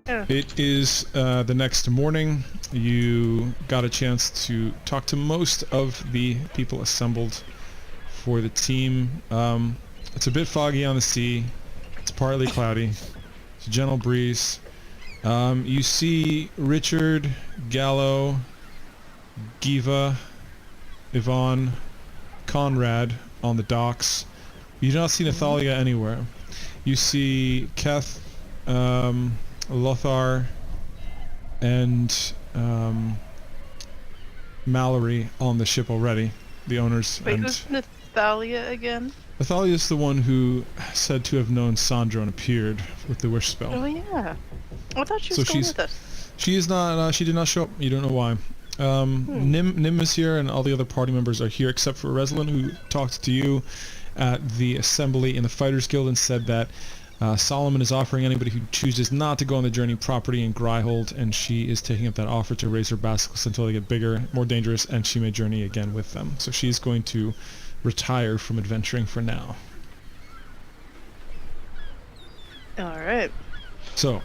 Yeah. It is the next morning. You got a chance to talk to most of the people assembled for the team. It's a bit foggy on the sea. It's partly cloudy. It's a gentle breeze. You see Richard, Gallo, Giva, Yvonne, Conrad on the docks. You do not see Nathalia anywhere. You see Keth, Lothar, and Mallory on the ship already. The owners. Wait, and who's Nathalia again? Nathalia is the one who said to have known Sandro and appeared with the wish spell. Oh yeah. I thought she was going with us. She is not. She did not show up. You don't know why. Nim is here, and all the other party members are here except for Reslin, who talked to you at the assembly in the Fighters Guild and said that Solomon is offering anybody who chooses not to go on the journey property in Gryhold, and she is taking up that offer to raise her basilisks until they get bigger, more dangerous, and she may journey again with them. So she's going to retire from adventuring for now. Alright. So,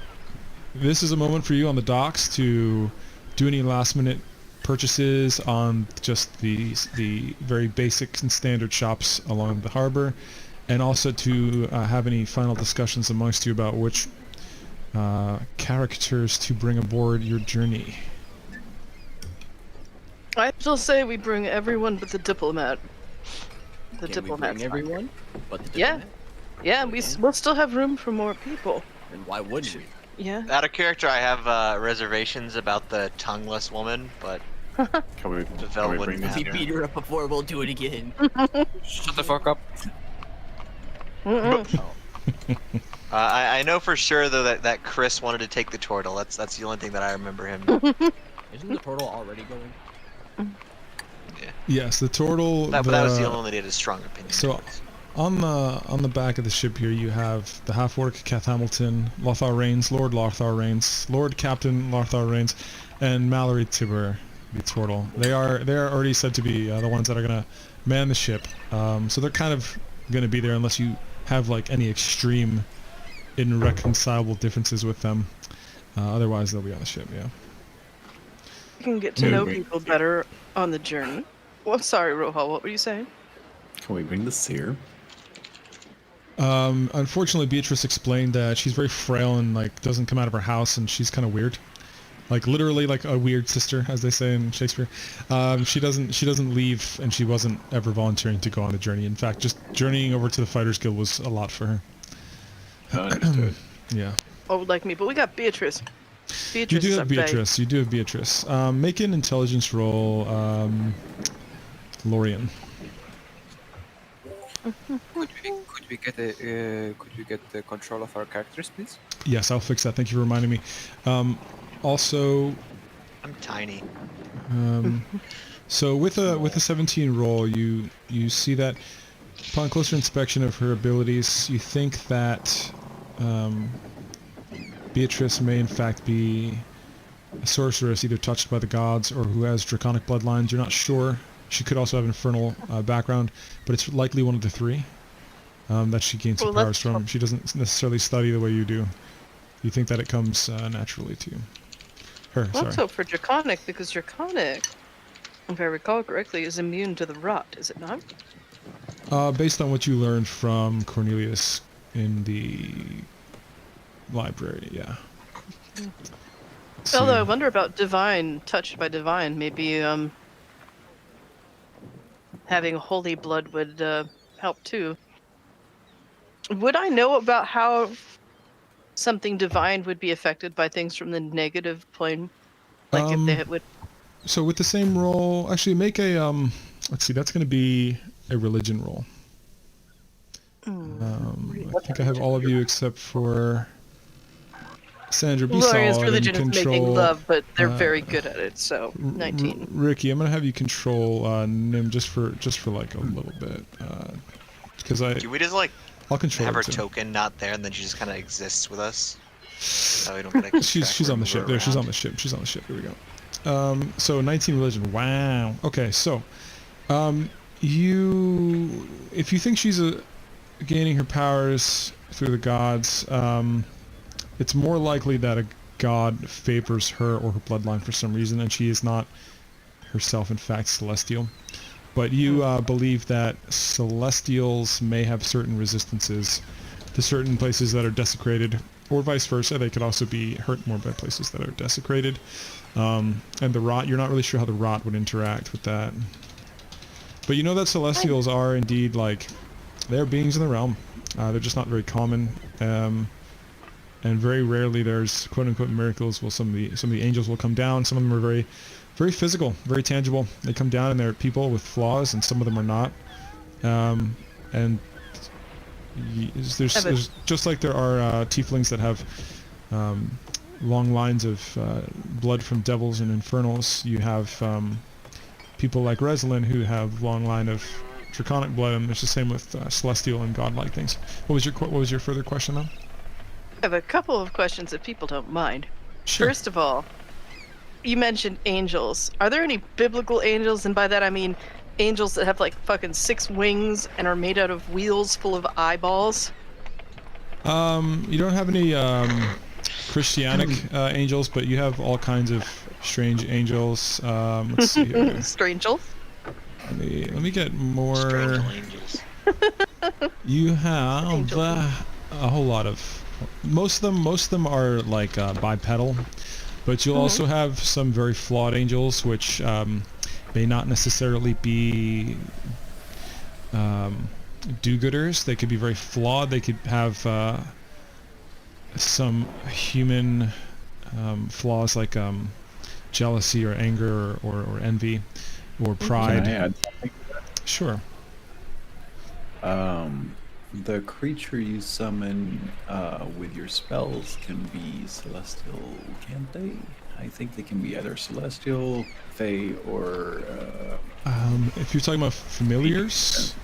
this is a moment for you on the docks to do any last-minute purchases on just the very basic and standard shops along the harbor, and also to have any final discussions amongst you about which characters to bring aboard your journey. I still say we bring everyone but the diplomat. The Can diplomat's we bring fine. everyone? But the Yeah. diplomat? Yeah, Okay. we'll still have room for more people. Then why wouldn't we? Yeah. Out of character, I have reservations about the tongueless woman, but Can we the bring wouldn't this If we have beat her up before, we'll do it again. Shut the fuck up. I know for sure though that Chris wanted to take the turtle. That's the only thing that I remember him. Isn't the turtle already going? Yes, the turtle. But that was the only one that had a strong opinion. So, on the back of the ship here, you have the half-orc Keth Hamilton, Lothar Rains, Lord Lothar Rains, Lord Captain Lothar Rains, and Mallory Tibber, the turtle. They are already said to be the ones that are gonna man the ship. So they're kind of gonna be there unless you have like any extreme, irreconcilable differences with them. Otherwise, they'll be on the ship. Yeah. You can get to know people better on the journey. Well, sorry, Rohal, what were you saying? Can we bring the seer? Unfortunately, Beatrice explained that she's very frail and like doesn't come out of her house, and she's kind of weird, like literally like a weird sister, as they say in Shakespeare. She doesn't leave, and she wasn't ever volunteering to go on the journey. In fact, just journeying over to the Fighters Guild was a lot for her. Understood. Yeah. Oh, like me, but we got Beatrice. You Beatrice do is have up there. Beatrice. You do have Beatrice. Make an intelligence roll, Lorian. Could we get the control of our characters, please? Yes, I'll fix that. Thank you for reminding me. Also, I'm tiny. so with a 17 roll, you see that upon closer inspection of her abilities, you think that Beatrice may in fact be a sorceress, either touched by the gods or who has draconic bloodlines. You're not sure. She could also have an infernal background, but it's likely one of the three that she gains her powers from. She doesn't necessarily study the way you do. You think that it comes naturally to her. Well, let's hope for Draconic, because Draconic, if I recall correctly, is immune to the rot, is it not? Based on what you learned from Cornelius in the library, yeah. Although I wonder about Divine, touched by Divine, maybe having holy blood would help too. Would I know about how something divine would be affected by things from the negative plane? Like if they would... So with the same roll, actually make a, let's see, that's going to be a religion roll. I think I have all of you except for Sandra. Be Gloria's solid religion and is control, making love, but they're very good at it, so 19. Ricky, I'm going to have you control Nim just for like a little bit. Because Can we just like I'll control have her it too. token not there, and then she just kind of exists with us? So we don't get to She's on the ship. There, she's on the ship. She's on the ship. Here we go. So 19 religion. Wow. Okay, so if you think she's gaining her powers through the gods, it's more likely that God favors her or her bloodline for some reason, and she is not herself, in fact, celestial. But you believe that celestials may have certain resistances to certain places that are desecrated, or vice versa. They could also be hurt more by places that are desecrated. And the rot, you're not really sure how the rot would interact with that. But you know that celestials are indeed, like, they're beings in the realm. They're just not very common. And very rarely there's quote-unquote miracles. Well, some of the angels will come down. Some of them are very, very physical, very tangible. They come down and they're people with flaws, and some of them are not. And there's just like there are tieflings that have long lines of blood from devils and infernals. You have people like Reslin who have long line of draconic blood, and it's the same with celestial and godlike things. What was your further question, though? I have a couple of questions if people don't mind. Sure. First of all, you mentioned angels. Are there any biblical angels? And by that I mean angels that have like fucking 6 wings and are made out of wheels full of eyeballs. You don't have any Christianic angels, but you have all kinds of strange angels. Let's see here. Strangels. Let me get more. Strange angels. You have a whole lot of. Most of them are like bipedal, but you'll also have some very flawed angels, which may not necessarily be do-gooders. They could be very flawed. They could have some human flaws like jealousy or anger or envy or pride. Can I add something? Sure. The creature you summon with your spells can be celestial, can't they? I think they can be either celestial, fey, or... If you're talking about familiars,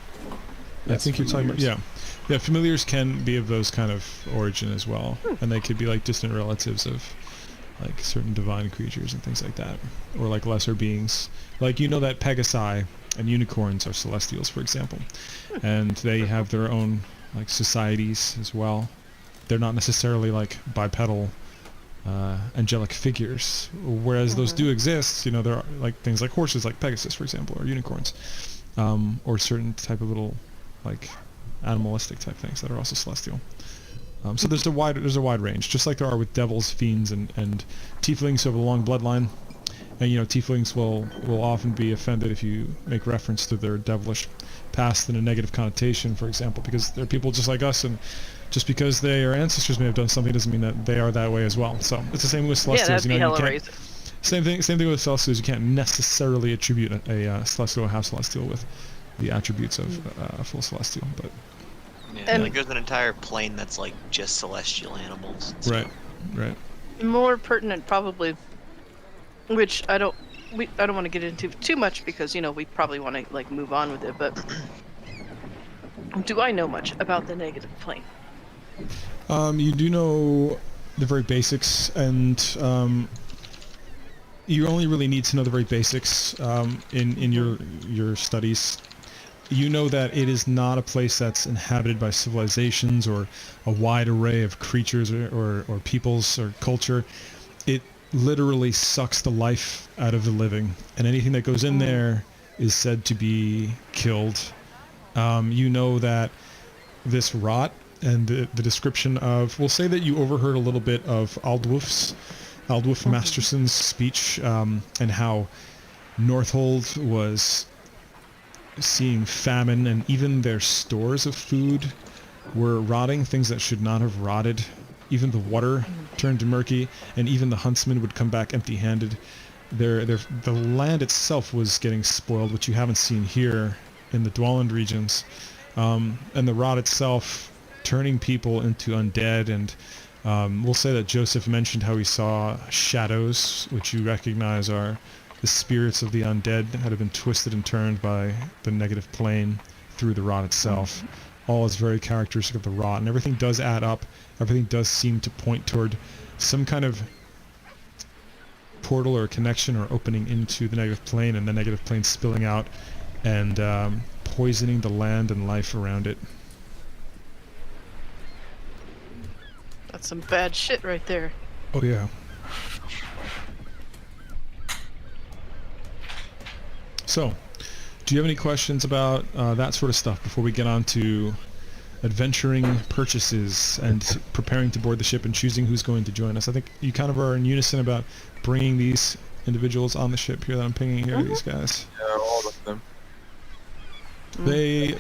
I Yes, think you're talking about, familiars. yeah, familiars can be of those kind of origin as well, and they could be like distant relatives of like certain divine creatures and things like that, or like lesser beings. Like, you know that Pegasi and unicorns are celestials, for example, and they have their own like societies as well. They're not necessarily like bipedal angelic figures, whereas those do exist. You know, there are like things like horses, like Pegasus, for example, or unicorns, or certain type of little like animalistic type things that are also celestial. So there's a wide range, just like there are with devils, fiends, and tieflings who have a long bloodline. And you know, tieflings will often be offended if you make reference to their devilish past in a negative connotation, for example, because they're people just like us, and just because their ancestors may have done something doesn't mean that they are that way as well. So it's the same with celestials. Yeah, that'd be hella you racist. can't, same thing with celestials. You can't necessarily attribute a celestial or half celestial with the attributes of a full celestial, but Yeah, And- like there's an entire plane that's like just celestial animals. right. More pertinent probably, which I don't want to get into too much because, you know, we probably want to like move on with it, but do I know much about the negative plane? You do know the very basics, and you only really need to know the very basics in your studies. You know that it is not a place that's inhabited by civilizations or a wide array of creatures or peoples or culture. It literally sucks the life out of the living, and anything that goes in there is said to be killed. You know that this rot and the description of, we'll say that you overheard a little bit of Aldwulf Masterson's speech, and how Northold was seeing famine, and even their stores of food were rotting, things that should not have rotted. Even the water turned to murky, and even the huntsmen would come back empty-handed. The land itself was getting spoiled, which you haven't seen here in the Dwelland regions. And the rot itself turning people into undead, and we'll say that Joseph mentioned how he saw shadows, which you recognize are the spirits of the undead that have been twisted and turned by the negative plane through the rot itself. All is very characteristic of the rot, and everything does add up. Everything does seem to point toward some kind of portal or connection or opening into the negative plane, and the negative plane spilling out and poisoning the land and life around it. That's some bad shit right there. Oh yeah. So, do you have any questions about that sort of stuff before we get on to adventuring purchases and preparing to board the ship and choosing who's going to join us? I think you kind of are in unison about bringing these individuals on the ship here that I'm pinging here, these guys. Yeah, all of them.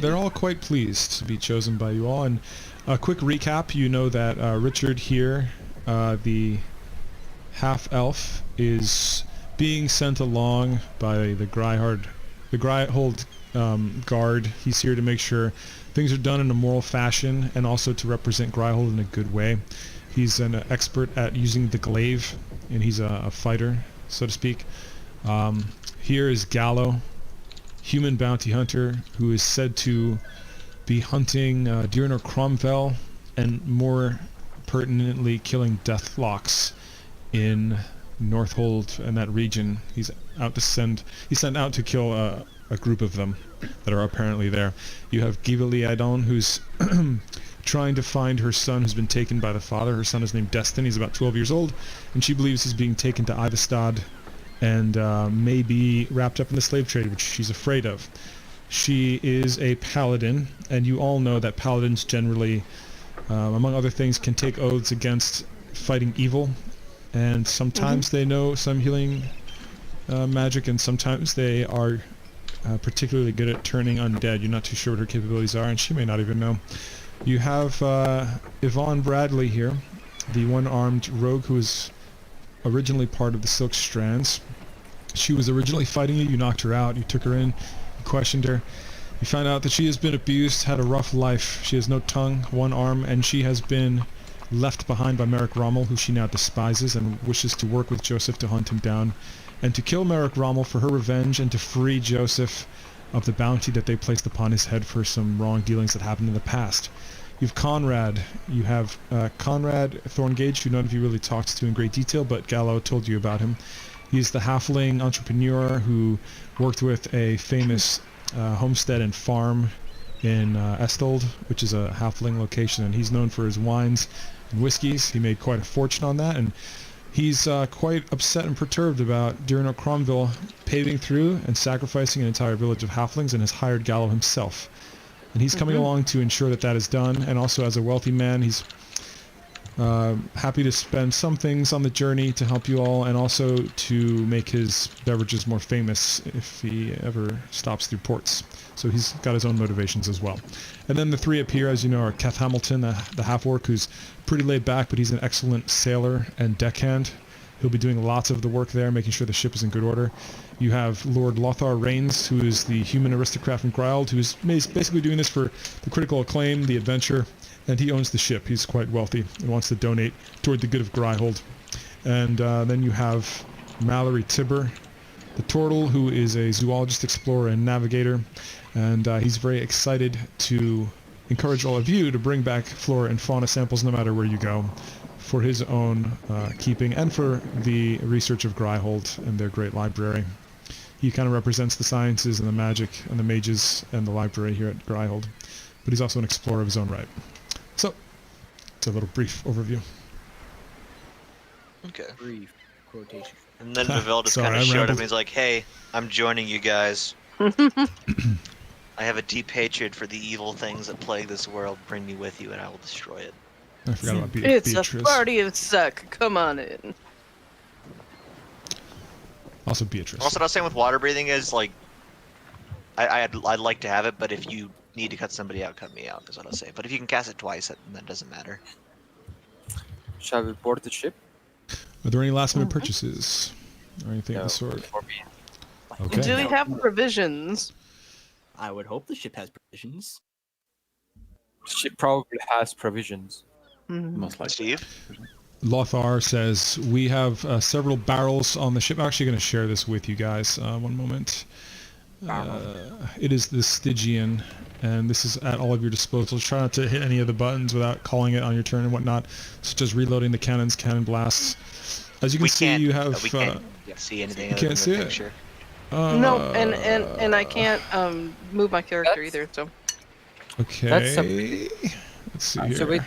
They're all quite pleased to be chosen by you all. And a quick recap, you know that Richard here, the half-elf, is being sent along by the Gryhold guard. He's here to make sure things are done in a moral fashion and also to represent Gryhold in a good way. He's an expert at using the glaive, and he's a fighter, so to speak. Here is Gallo, human bounty hunter, who is said to be hunting Dyrnor Cromwell and more pertinently killing Deathlocks in Northold and that region. He's sent out to kill a group of them that are apparently there. You have Givali Adon, who's trying to find her son who's been taken by the father. Her son is named Destin. He's about 12 years old, and she believes he's being taken to Ivestad and may be wrapped up in the slave trade, which she's afraid of. She is a paladin, and you all know that paladins generally, among other things, can take oaths against fighting evil, and sometimes they know some healing magic, and sometimes they are particularly good at turning undead. You're not too sure what her capabilities are, and she may not even know. You have Yvonne Bradley here, the one-armed rogue who was originally part of the Silk Strands. She was originally fighting you knocked her out, you took her in, you questioned her. You found out that she has been abused, had a rough life. She has no tongue, one arm, and she has been left behind by Merrick Rommel, who she now despises and wishes to work with Joseph to hunt him down and to kill Merrick Rommel for her revenge and to free Joseph of the bounty that they placed upon his head for some wrong dealings that happened in the past. You have Conrad. You have Conrad Thorngage, who none of you really talked to in great detail, but Gallo told you about him. He's the halfling entrepreneur who worked with a famous homestead and farm in Estold, which is a halfling location, and he's known for his wines and whiskeys. He made quite a fortune on that, and he's quite upset and perturbed about Dyrnor Cromwell paving through and sacrificing an entire village of halflings, and has hired Gallo himself. And he's coming along to ensure that that is done, and also as a wealthy man, he's happy to spend some things on the journey to help you all, and also to make his beverages more famous if he ever stops through ports. So he's got his own motivations as well. And then the three up here, as you know, are Keth Hamilton, the half-orc, who's pretty laid back, but he's an excellent sailor and deckhand. He'll be doing lots of the work there, making sure the ship is in good order. You have Lord Lothar Rains, who is the human aristocrat from Gryhold, who is basically doing this for the critical acclaim, the adventure, and he owns the ship. He's quite wealthy and wants to donate toward the good of Gryhold. And then you have Mallory Tibber, the turtle, who is a zoologist, explorer, and navigator, and he's very excited to encourage all of you to bring back flora and fauna samples no matter where you go, for his own keeping and for the research of Gryhold and their great library. He kind of represents the sciences and the magic and the mages and the library here at Gryhold, but he's also an explorer of his own right. So, it's a little brief overview. Okay. Brief quotation. And then Pavel just Sorry, kind I of showed him. rambled. He's like, "Hey, I'm joining you guys. I have a deep hatred for the evil things that plague this world. Bring me with you, and I will destroy it." I forgot about It's Beatrice. a party of suck. Come on in. Also Beatrice. Also, what I was saying with water breathing is like, I'd like to have it, but if you need to cut somebody out, cut me out. Is what I'll say. But if you can cast it twice, that doesn't matter. Shall we board the ship? Are there any last-minute purchases or anything of No, the sort? for me. Okay. Do we have provisions? I would hope the ship has provisions. She probably has provisions. Most likely. Steve? Lothar says, we have several barrels on the ship. I'm actually going to share this with you guys. One moment. It is the Stygian, and this is at all of your disposal. Try not to hit any of the buttons without calling it on your turn and whatnot, such as reloading the cannons, cannon blasts. As you can see, you have... we can't see anything you other can't than see the it? picture. No, and I can't move my character either. So Okay. That's Let's see here. So wait,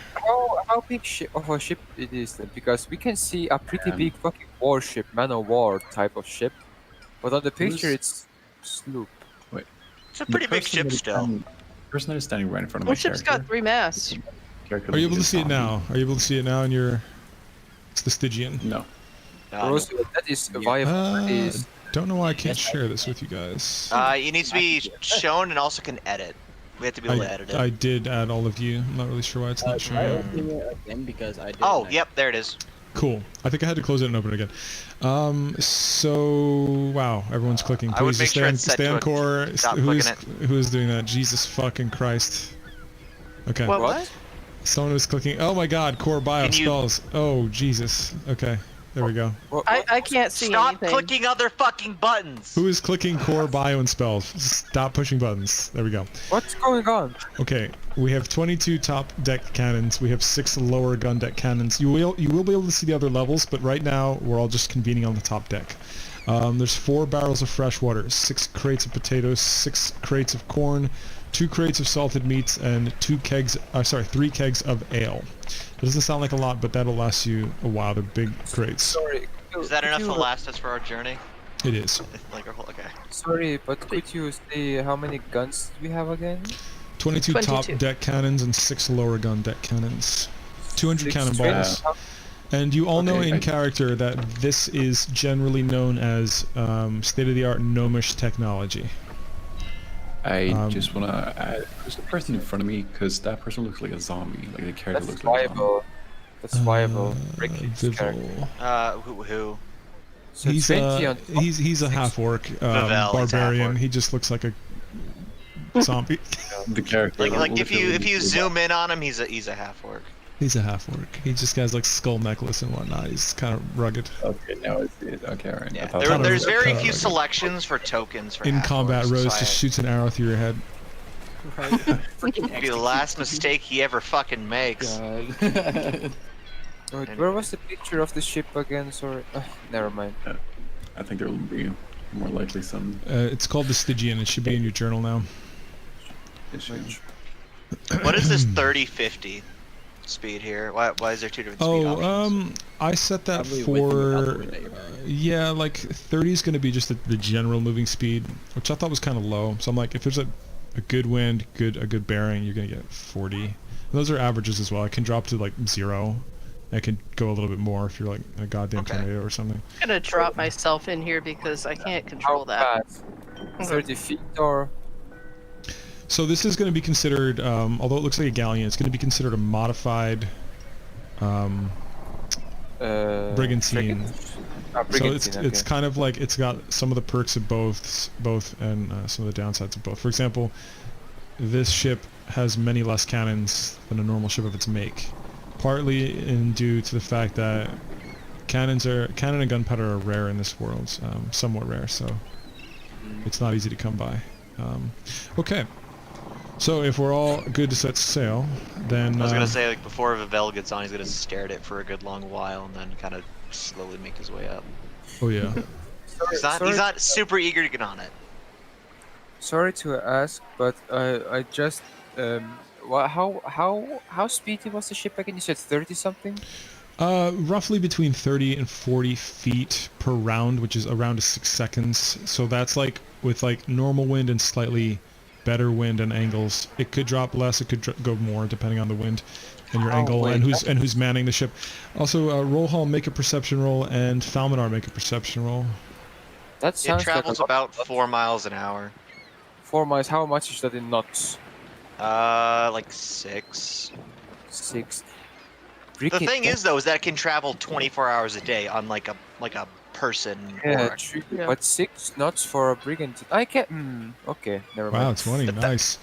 how big of a ship it is then? Because we can see a pretty big fucking warship, man of war type of ship, but on the picture it's Sloop. It's a pretty big ship still. The person that is standing right in front of What my ship's character. got 3 masts? Are you able to see it now? Are you able to see it now in your... It's the Stygian. No. Rose, that is viable. That is Don't know why I can't share this with you guys. It needs to be shown and also can edit. We have to be able to edit it. I did add all of you. I'm not really sure why it's not Try showing. opening it again because I did. Oh, yep, there it is. Cool. I think I had to close it and open it again. So wow, everyone's clicking. I would Please make just sure it's set stay to on a- core. stop Who is clicking who is doing that? Jesus fucking Christ. Okay. What? Someone was clicking. Oh my God, core bio Can you- spells. Oh Jesus. Okay, there we go. I can't see Stop anything. clicking other fucking buttons. Who is clicking core bio and spells? Stop pushing buttons. There we go. What's going on? Okay, we have 22 top deck cannons. We have 6 lower gun deck cannons. You will be able to see the other levels, but right now we're all just convening on the top deck. There's 4 barrels of fresh water, 6 crates of potatoes, 6 crates of corn, 2 crates of salted meats, and 3 kegs of ale. It doesn't sound like a lot, but that'll last you a while. They're big crates. Sorry. Is that enough to last us for our journey? It is. Like our whole, okay. Sorry, but could you say how many guns we have again? 22 top 22. deck cannons and 6 lower gun deck cannons. 200 Six cannonballs. straight? And you all know Okay, in character that this is generally known as state-of-the-art gnomish technology. I just want to add, who's the person in front of me? Because that person looks like a zombie. Like the character That's looks like a zombie. viable. That's viable. Ricky's character. Vival. Who? So He's 20 on top. he's a half orc Vivel, he's barbarian. half-orc. He just looks like a zombie. The character. Like if you literally zoom in on him, he's a half orc. He's a half orc. He just has like skull necklace and whatnot. He's kind of rugged. Okay, now I see it. Okay, alright. Yeah, I thought Kinda- there's very kinda few like it. selections for tokens for In half combat, orcs, Rose so just shoots an arrow through your head. it'd be the last mistake he ever fucking makes. Wait, where was the picture of the ship again? Sorry. Never mind. I think there will be more likely some It's called the Stygian. It should be in your journal now. issues. What is this 30-50 speed here? Why is there 2 different speed options? I set that Probably with and without the for wind that you're running. yeah, like 30 is going to be just the general moving speed, which I thought was kind of low. So I'm like, if there's a good wind, a good bearing, you're going to get 40. And those are averages as well. I can drop to like 0. I can go a little bit more if you're like a goddamn Okay. tornado or something. I'm gonna drop myself in here because I can't control How that. fast? 30 feet or? So this is going to be considered, although it looks like a galleon, it's going to be considered a modified brigantine. So it's kind of like it's got some of the perks of both and some of the downsides of both. For example, this ship has many less cannons than a normal ship of its make, partly due to the fact that cannon and gunpowder are rare in this world, somewhat rare, so it's not easy to come by. Okay, so if we're all good to set sail, then I was gonna say, like, before Vivel gets on, he's gonna stare at it for a good long while and then kind of slowly make his way up. oh yeah. He's not super eager to get on it. Sorry to ask, but I just how speedy was the ship again? You said 30 something. Roughly between 30 and 40 feet per round, which is around 6 seconds. So that's like with like normal wind and slightly better wind and angles. It could drop less, it could go more depending on the wind and your angle wait, and who's manning the ship. Also, Roll Hall make a perception roll and Falmanar make a perception roll. That It sounds travels like about 4 miles an hour. 4 miles. How much is that in knots? Like 6. 6. The thing is, though, is that it can travel 24 hours a day on like a person. Yeah, or true. Yeah. But 6 knots for a brigantine. I can. Okay, never Wow, mind. 20, nice.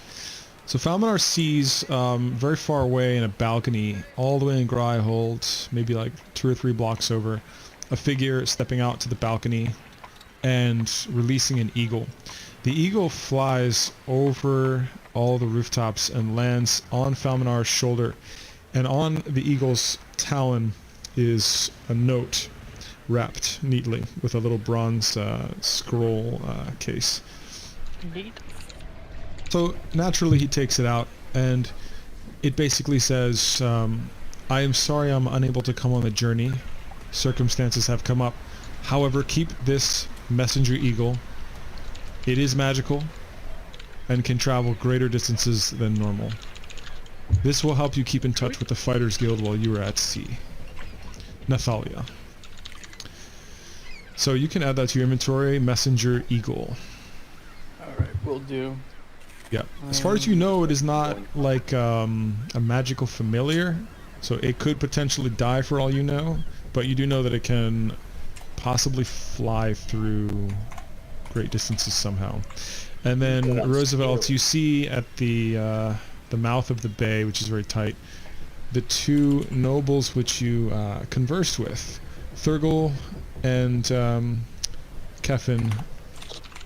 So Falmanar sees very far away in a balcony, all the way in Gryhold, maybe like 2 or 3 blocks over, a figure stepping out to the balcony and releasing an eagle. The eagle flies over all the rooftops and lands on Falmanar's shoulder, and on the eagle's talon is a note wrapped neatly with a little bronze scroll case. Neat. So naturally he takes it out, and it basically says, I am sorry I'm unable to come on the journey. Circumstances have come up. However, keep this messenger eagle It is magical and can travel greater distances than normal. This will help you keep in touch with the Fighters Guild while you are at sea. Nathalia. So you can add that to your inventory, Messenger Eagle. Alright, will do. Yeah. As far as you know, it is not like a magical familiar, so it could potentially die for all you know, but you do know that it can possibly fly through great distances somehow. And then Roosevelt, you see at the mouth of the bay, which is very tight, the two nobles which you conversed with, Thurgle and Kefin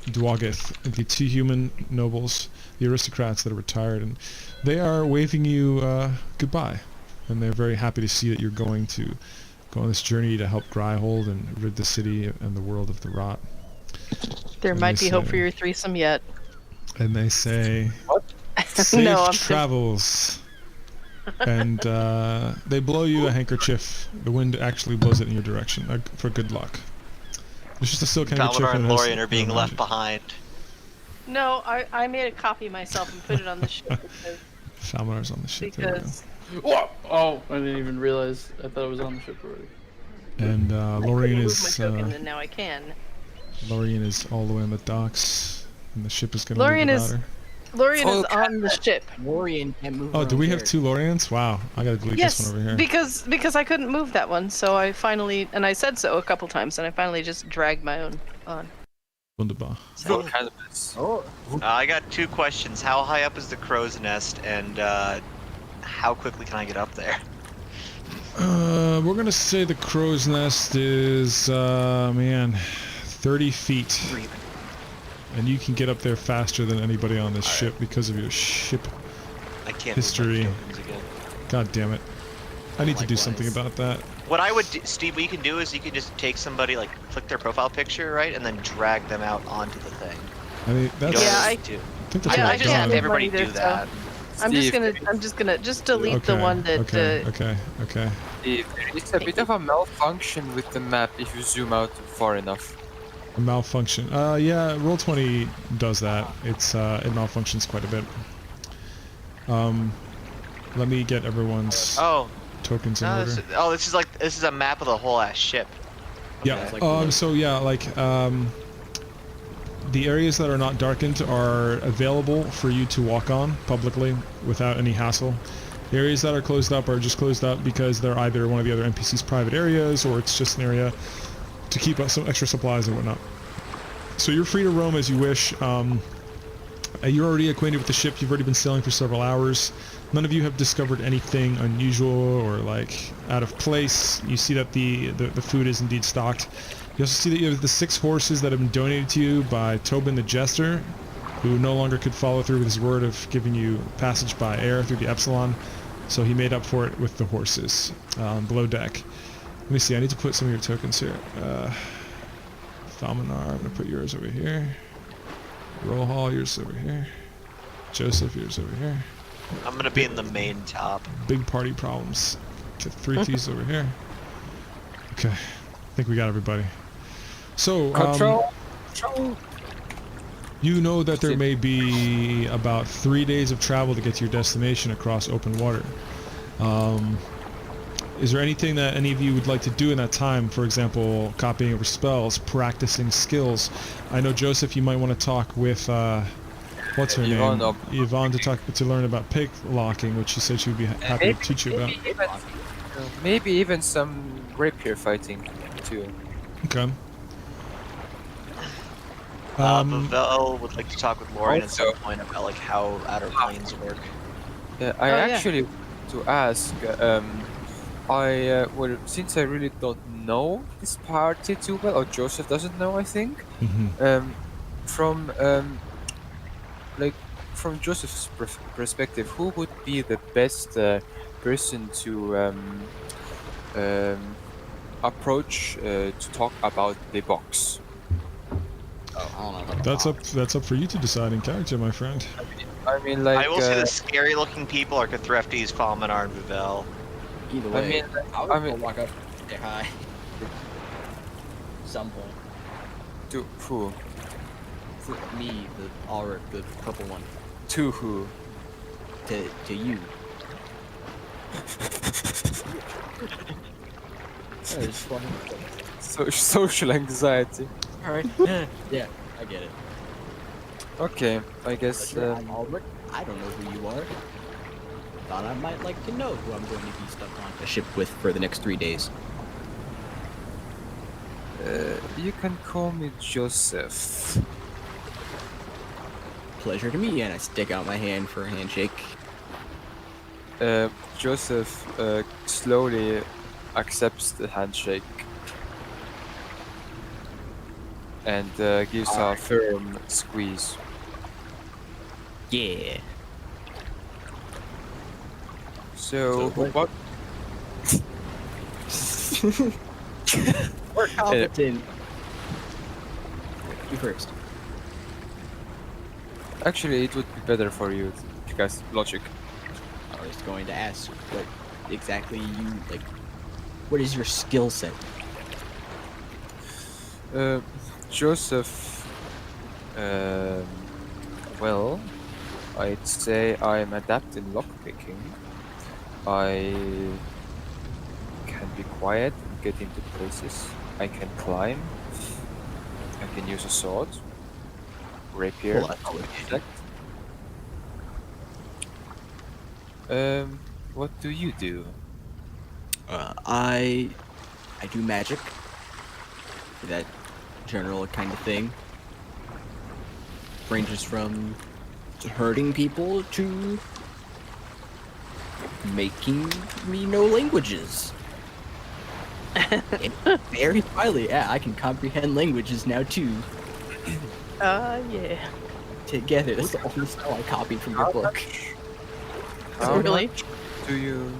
Dwagith, the two human nobles, the aristocrats that are retired, and they are waving you goodbye, and they're very happy to see that you're going to go on this journey to help Gryhold and rid the city and the world of the rot. There And might they be hope say- for your threesome yet. And they say, safe No, I'm travels. And they blow you a handkerchief. The wind actually blows it in your direction for good luck. It's just a silk handkerchief. Valinor and it has Lorien are being no left magic. behind. No, I made a copy myself and put it on the ship because Falmar's on the ship. There we go. Whoa! Oh, I didn't even realize. I thought it was on the ship already. And I Lorien couldn't move is my token, and now I can. Lorien is all the way on the docks, and the ship is going to Lorien leave is- without her. Lorien is Okay. on the ship. Lorien can't move. Oh, her do own we have character. two Loriens? Wow, I gotta delete Yes, this one over here. because I couldn't move that one, so I finally, and I said so a couple times, and I finally just dragged my own on. Wunderbar. So cannabis. Oh, I got two questions. How high up is the crow's nest, and how quickly can I get up there? We're gonna say the crow's nest is, man, 30 feet. And you can get up there faster than anybody on this ship because of your ship. I can't History. move my tokens again. God damn it. I need to do Likewise. something about that. What I would do, Steve, what you can do is you can just take somebody, like, click their profile picture, right, and then drag them out onto the thing. I mean, You that's... don't Yeah, need to. I think that's Yeah, what I I've just can't have done. move everybody mine do either, that. I'm just gonna delete the one that. Okay. It's a bit of a malfunction with the map if you zoom out far enough. A malfunction. Yeah, Roll20 does that. It's, it malfunctions quite a bit. Let me get everyone's Oh, tokens in no, order. this is a map of the whole ass ship. Yeah. it's like So yeah, like the areas that are not darkened are available for you to walk on publicly without any hassle. The areas that are closed up are just closed up because they're either one of the other NPC's private areas or it's just an area to keep up some extra supplies and whatnot. So you're free to roam as you wish. You're already acquainted with the ship. You've already been sailing for several hours. None of you have discovered anything unusual or like out of place. You see that the food is indeed stocked. You also see that you have the 6 horses that have been donated to you by Tobin the Jester, who no longer could follow through with his word of giving you passage by air through the Epsilon. So he made up for it with the horses below deck. Let me see, I need to put some of your tokens here. Falmanar, I'm going to put yours over here. Rohal, yours over here. Joseph, yours over here. I'm gonna be in the main top. Big party problems. Get 3 thieves over here. Okay, I think we got everybody. So, Control. you know that there may be about 3 days of travel to get to your destination across open water. Is there anything that any of you would like to do in that time? For example, copying over spells, practicing skills. I know Joseph, you might want to talk with what's her Yvonne, name? Yvonne to learn about pick locking, which she said she would be happy to teach you about. Maybe even some rapier fighting too. Okay. Pavel would like to talk with Lorien at some Also- point about like how outer planes work. I Oh, yeah. actually to ask. Well, since I really don't know this party too well, or Joseph doesn't know, I think. Mm-hmm. From Joseph's perspective, who would be the best person to approach to talk about the box? Oh, I don't know about That's up for you to decide in character, my friend. I mean, like, I will say the scary looking people are Cathreftes, Falmanar, and Vuvel. Either I way, mean, I would go walk up, say hi. Some point. to who? Me, the Ulrich, the purple one. To who? To you. That is funny. Social anxiety. Alright. Yeah, I get it. Okay, I guess. I'm Ulrich. I don't know who you are. Thought I might like to know who I'm going to be stuck on a ship with for the next 3 days. You can call me Joseph. Pleasure to meet you, and I stick out my hand for a handshake. Joseph slowly accepts the handshake and gives a firm squeeze. Yeah. So what- what? We're competent. You first. Actually, it would be better for you because logic. I was going to ask what exactly you like. What is your skill set? Joseph. Well, I'd say I'm adept in lockpicking. I can be quiet and get into places. I can climb. I can use a sword. Rapier. Well, that's always Protect. What do you do? I do magic. That general kind of thing. Ranges from hurting people to making me know languages. And very highly, yeah, I can comprehend languages now too. Yeah. Together, that's the only spell I copied from your book. How Really? much do you?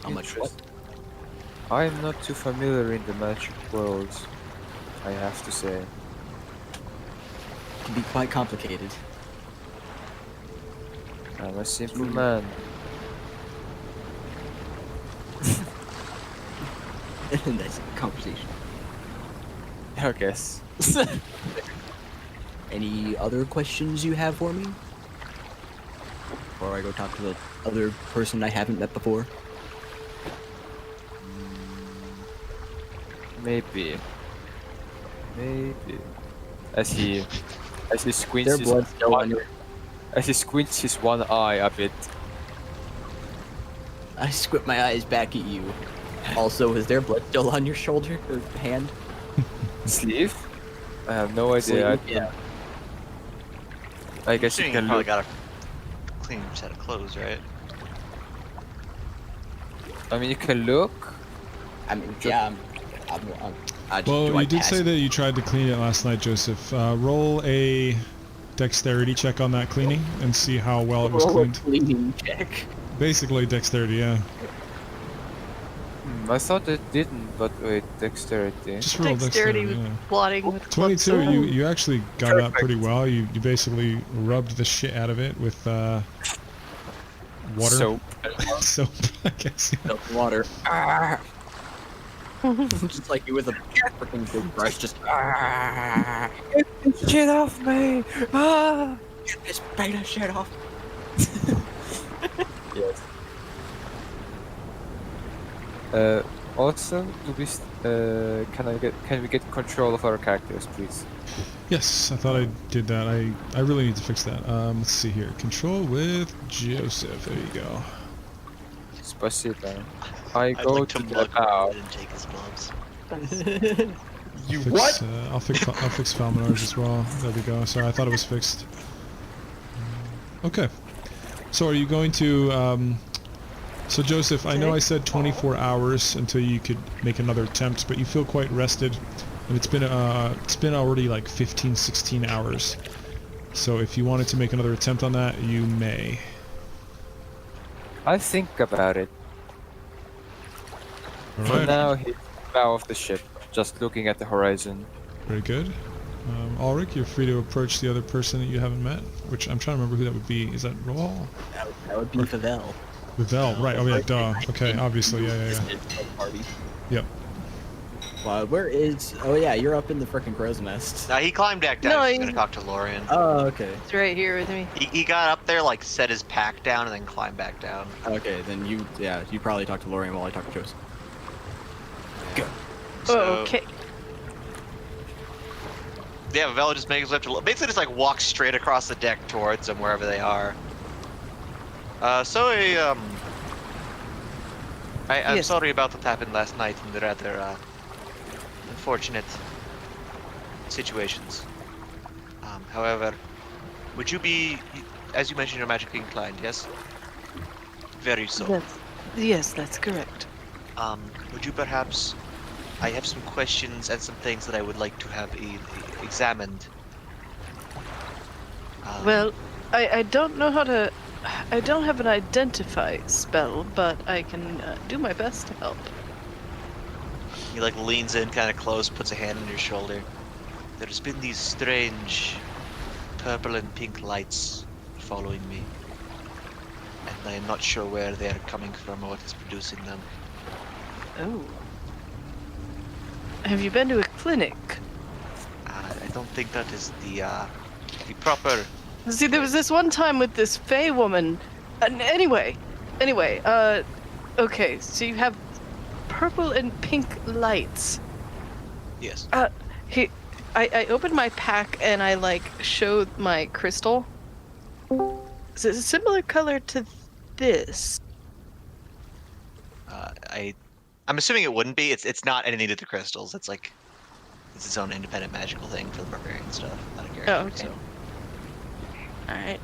How much what? I'm not too familiar in the magic world, I have to say. Can be quite complicated. I'm a simple man. Nice conversation. I guess. Any other questions you have for me? Before I go talk to the other person I haven't met before? Maybe. Maybe. As he squints Their his blood's still on your... as he squints his one eye a bit. I squint my eyes back at you. Also, is their blood still on your shoulder or hand? Sleeve? I have no idea. Sleeve, yeah. I guess you You can probably look. got a clean set of clothes, right? I mean, you can look. I mean, yeah, Well, do I you did pass? say that you tried to clean it last night, Joseph. Roll a dexterity check on that cleaning and see how well it was Roll a cleaned. cleaning check. Basically dexterity, yeah. I thought it didn't, but wait, dexterity. Just roll Dexterity dexterity, with yeah. blotting with club 22, soda. you actually got that pretty well. You basically rubbed the shit out of it with water. Soap. Soap, I guess. Yeah. No water. Just like you with a freaking big brush, just Get this shit off me! Ah! get this beta shit off. Yes. Also, do we? Can we get control of our characters, please? Yes, I thought I did that. I really need to fix that. Let's see here. Control with Joseph. There you go. Spasiba. I I'd go like to to the look bow. and take his gloves. You Fix, what? I'll fix Falminar's as well. There we go. Sorry, I thought it was fixed. Okay. So are you going to? So Joseph, I know I said 24 hours until you could make another attempt, but you feel quite rested, and it's been already like 15, 16 hours. So if you wanted to make another attempt on that, you may. I think about it. All For right. now, he's bow of the ship, just looking at the horizon. Very good. Ulrich, you're free to approach the other person that you haven't met, which I'm trying to remember who that would be. Is that Roll? That would be Favel. Vivel, right? Oh yeah, duh. Okay, obviously, yeah. Party. Yep. Where is? Oh yeah, you're up in the frickin' crow's nest. He climbed back down. No, He's gonna he's- talk to Lorian. Oh, okay. It's right here with me. He got up there, like set his pack down, and then climbed back down. Okay, then you probably talk to Lorian while I talk to Joseph. Go. So, Okay. Yeah, Vela just makes left. Basically, just like walks straight across the deck towards them wherever they are. I'm Yes. sorry about what happened last night in the rather unfortunate situations. However, would you be, as you mentioned, you're magically inclined? Yes. Very so. Yes, that's correct. Would you perhaps? I have some questions and some things that I would like to have examined. Well, I don't know how to. I don't have an identify spell, but I can do my best to help. He like leans in kind of close, puts a hand on your shoulder. There's been these strange purple and pink lights following me. And I am not sure where they are coming from or what is producing them. Oh. Have you been to a clinic? I don't think that is the proper... See, there was this one time with this Fey woman. Anyway, okay, so you have purple and pink lights. Yes. I opened my pack and I like showed my crystal. Is it a similar color to this? I'm assuming it wouldn't be. It's not anything to do with the crystals. It's like it's its own independent magical thing for the barbarian stuff. Not a character. Oh, okay. So. All right.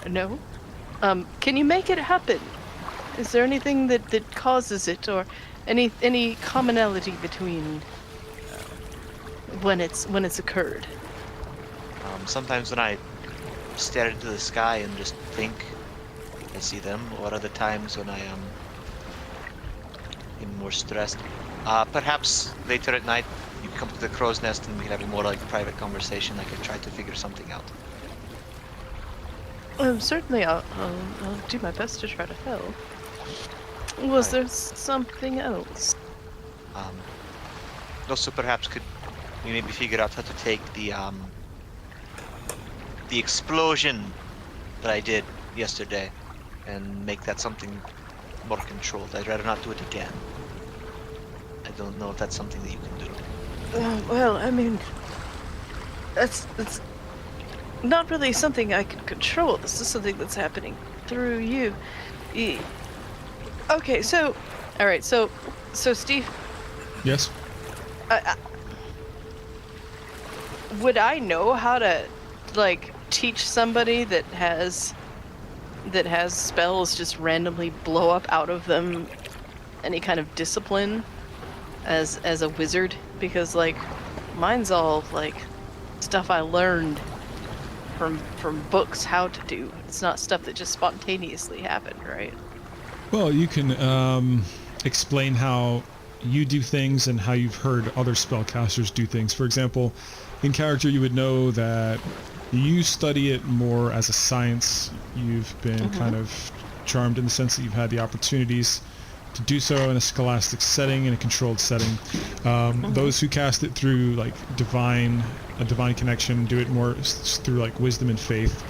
No. Can you make it happen? Is there anything that causes it, or any commonality between when it's occurred? Sometimes when I stare into the sky and just think, I see them. Or other times when I am more stressed. Perhaps later at night you come to the crow's nest and we can have a more like private conversation. I can try to figure something out. Certainly, I'll do my best to try to help. Was there something else? Also, perhaps could we maybe figure out how to take the explosion that I did yesterday and make that something more controlled. I'd rather not do it again. I don't know if that's something that you can do. Well, I mean, that's not really something I can control. This is something that's happening through you. Okay, so, all right, so Steve, Yes. would I know how to like teach somebody that has spells just randomly blow up out of them any kind of discipline as a wizard? Because like mine's all like stuff I learned from books how to do. It's not stuff that just spontaneously happened, right? Well, you can explain how you do things and how you've heard other spellcasters do things. For example, in character, you would know that you study it more as a science. You've been kind of charmed in the sense that you've had the opportunities to do so in a scholastic setting, in a controlled setting. Those who cast it through like a divine connection do it more through like wisdom and faith,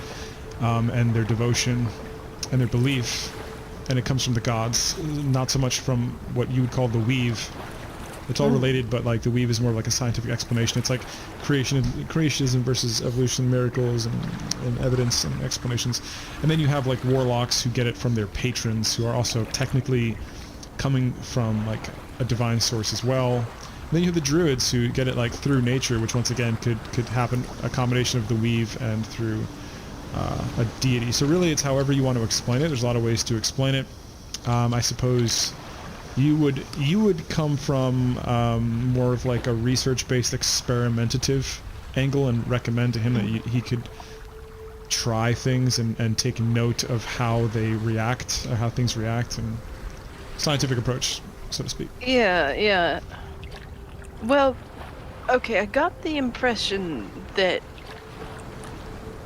and their devotion and their belief, and it comes from the gods, not so much from what you would call the weave. It's all related, but like the weave is more like a scientific explanation. It's like creationism versus evolution, miracles, and evidence and explanations. And then you have like warlocks who get it from their patrons, who are also technically coming from like a divine source as well. And then you have the druids who get it like through nature, which once again could happen a combination of the weave and through a deity. So really, it's however you want to explain it. There's a lot of ways to explain it. I suppose you would come from more of like a research-based experimentative angle and recommend to him that he could try things and take note of how they react, or how things react, and scientific approach, so to speak. Yeah. Well, okay, I got the impression that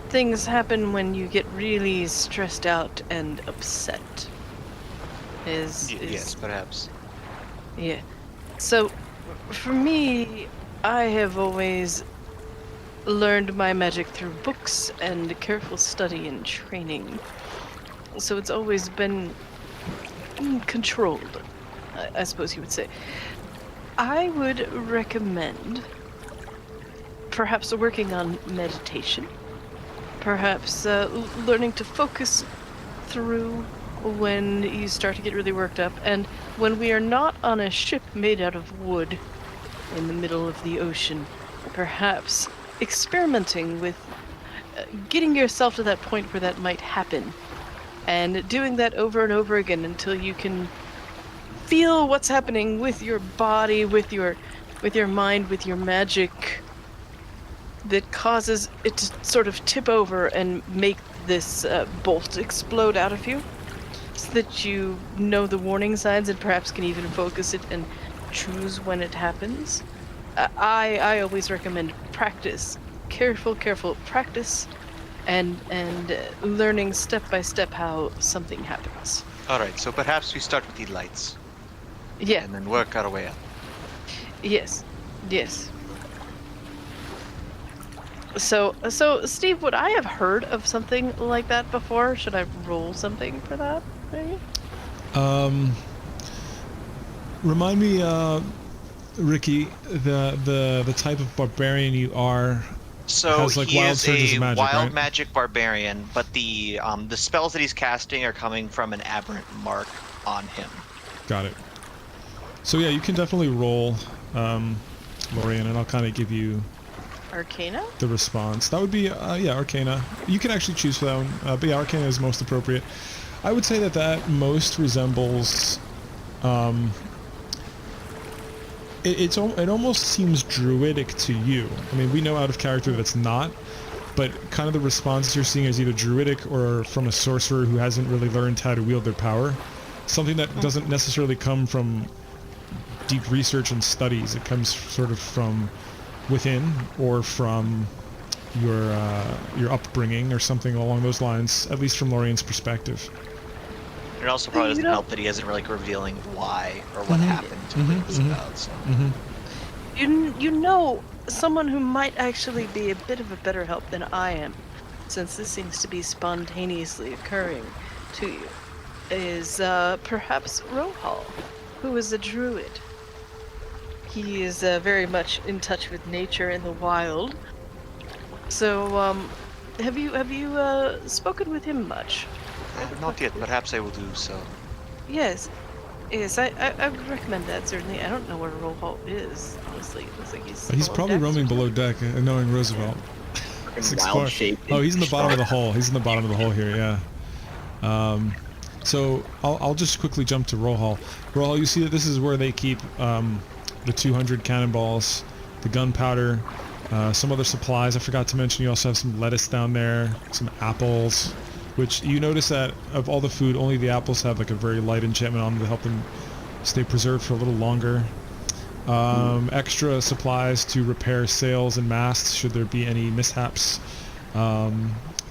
things happen when you get really stressed out and upset. Yes, perhaps. Yeah. So, for me, I have always learned my magic through books and careful study and training. So it's always been controlled, I suppose you would say. I would recommend perhaps working on meditation, perhaps learning to focus through when you start to get really worked up, and when we are not on a ship made out of wood in the middle of the ocean, perhaps experimenting with getting yourself to that point where that might happen, and doing that over and over again until you can feel what's happening with your body, with your mind, with your magic, that causes it to sort of tip over and make this bolt explode out of you, so that you know the warning signs and perhaps can even focus it and choose when it happens. I always recommend practice, careful practice, and learning step by step how something happens. All right, so perhaps we start with the lights Yeah. and then work our way up. Yes. So Steve, would I have heard of something like that before? Should I roll something for that, maybe? Remind me, Ricky, the type of barbarian you are. So Has, like, he wild is surges a of magic, wild right? magic barbarian, but the spells that he's casting are coming from an aberrant mark on him. Got it. So yeah, you can definitely roll, Lorian, and I'll kind of give you Arcana? the response. That would be, yeah, Arcana. You can actually choose for that one, but yeah, Arcana is most appropriate. I would say that most resembles, it almost seems druidic to you. I mean, we know out of character that it's not, but kind of the responses you're seeing is either druidic or from a sorcerer who hasn't really learned how to wield their power. Something that doesn't necessarily come from deep research and studies. It comes sort of from within, or from your upbringing, or something along those lines, at least from Lorian's perspective. It also probably doesn't help that he isn't really revealing why or what happened to what it was about. So. You know, someone who might actually be a bit of a better help than I am, since this seems to be spontaneously occurring to you, is perhaps Rohal, who is a druid. He is very much in touch with nature and the wild. So, have you spoken with him much? Not yet. Perhaps I will do so. Yes, I would recommend that, certainly. I don't know where Rohal is, honestly. It looks like he's below probably decks or roaming below something. deck, knowing Roosevelt. Fucking Explore. wild shape. Oh, he's in the bottom of the hole. He's in the bottom of the hole here, yeah. So I'll just quickly jump to Rohal. Rohal, you see that this is where they keep the 200 cannonballs, the gunpowder, some other supplies. I forgot to mention you also have some lettuce down there, some apples, which you notice that of all the food, only the apples have like a very light enchantment on them to help them stay preserved for a little longer. Extra supplies to repair sails and masts should there be any mishaps.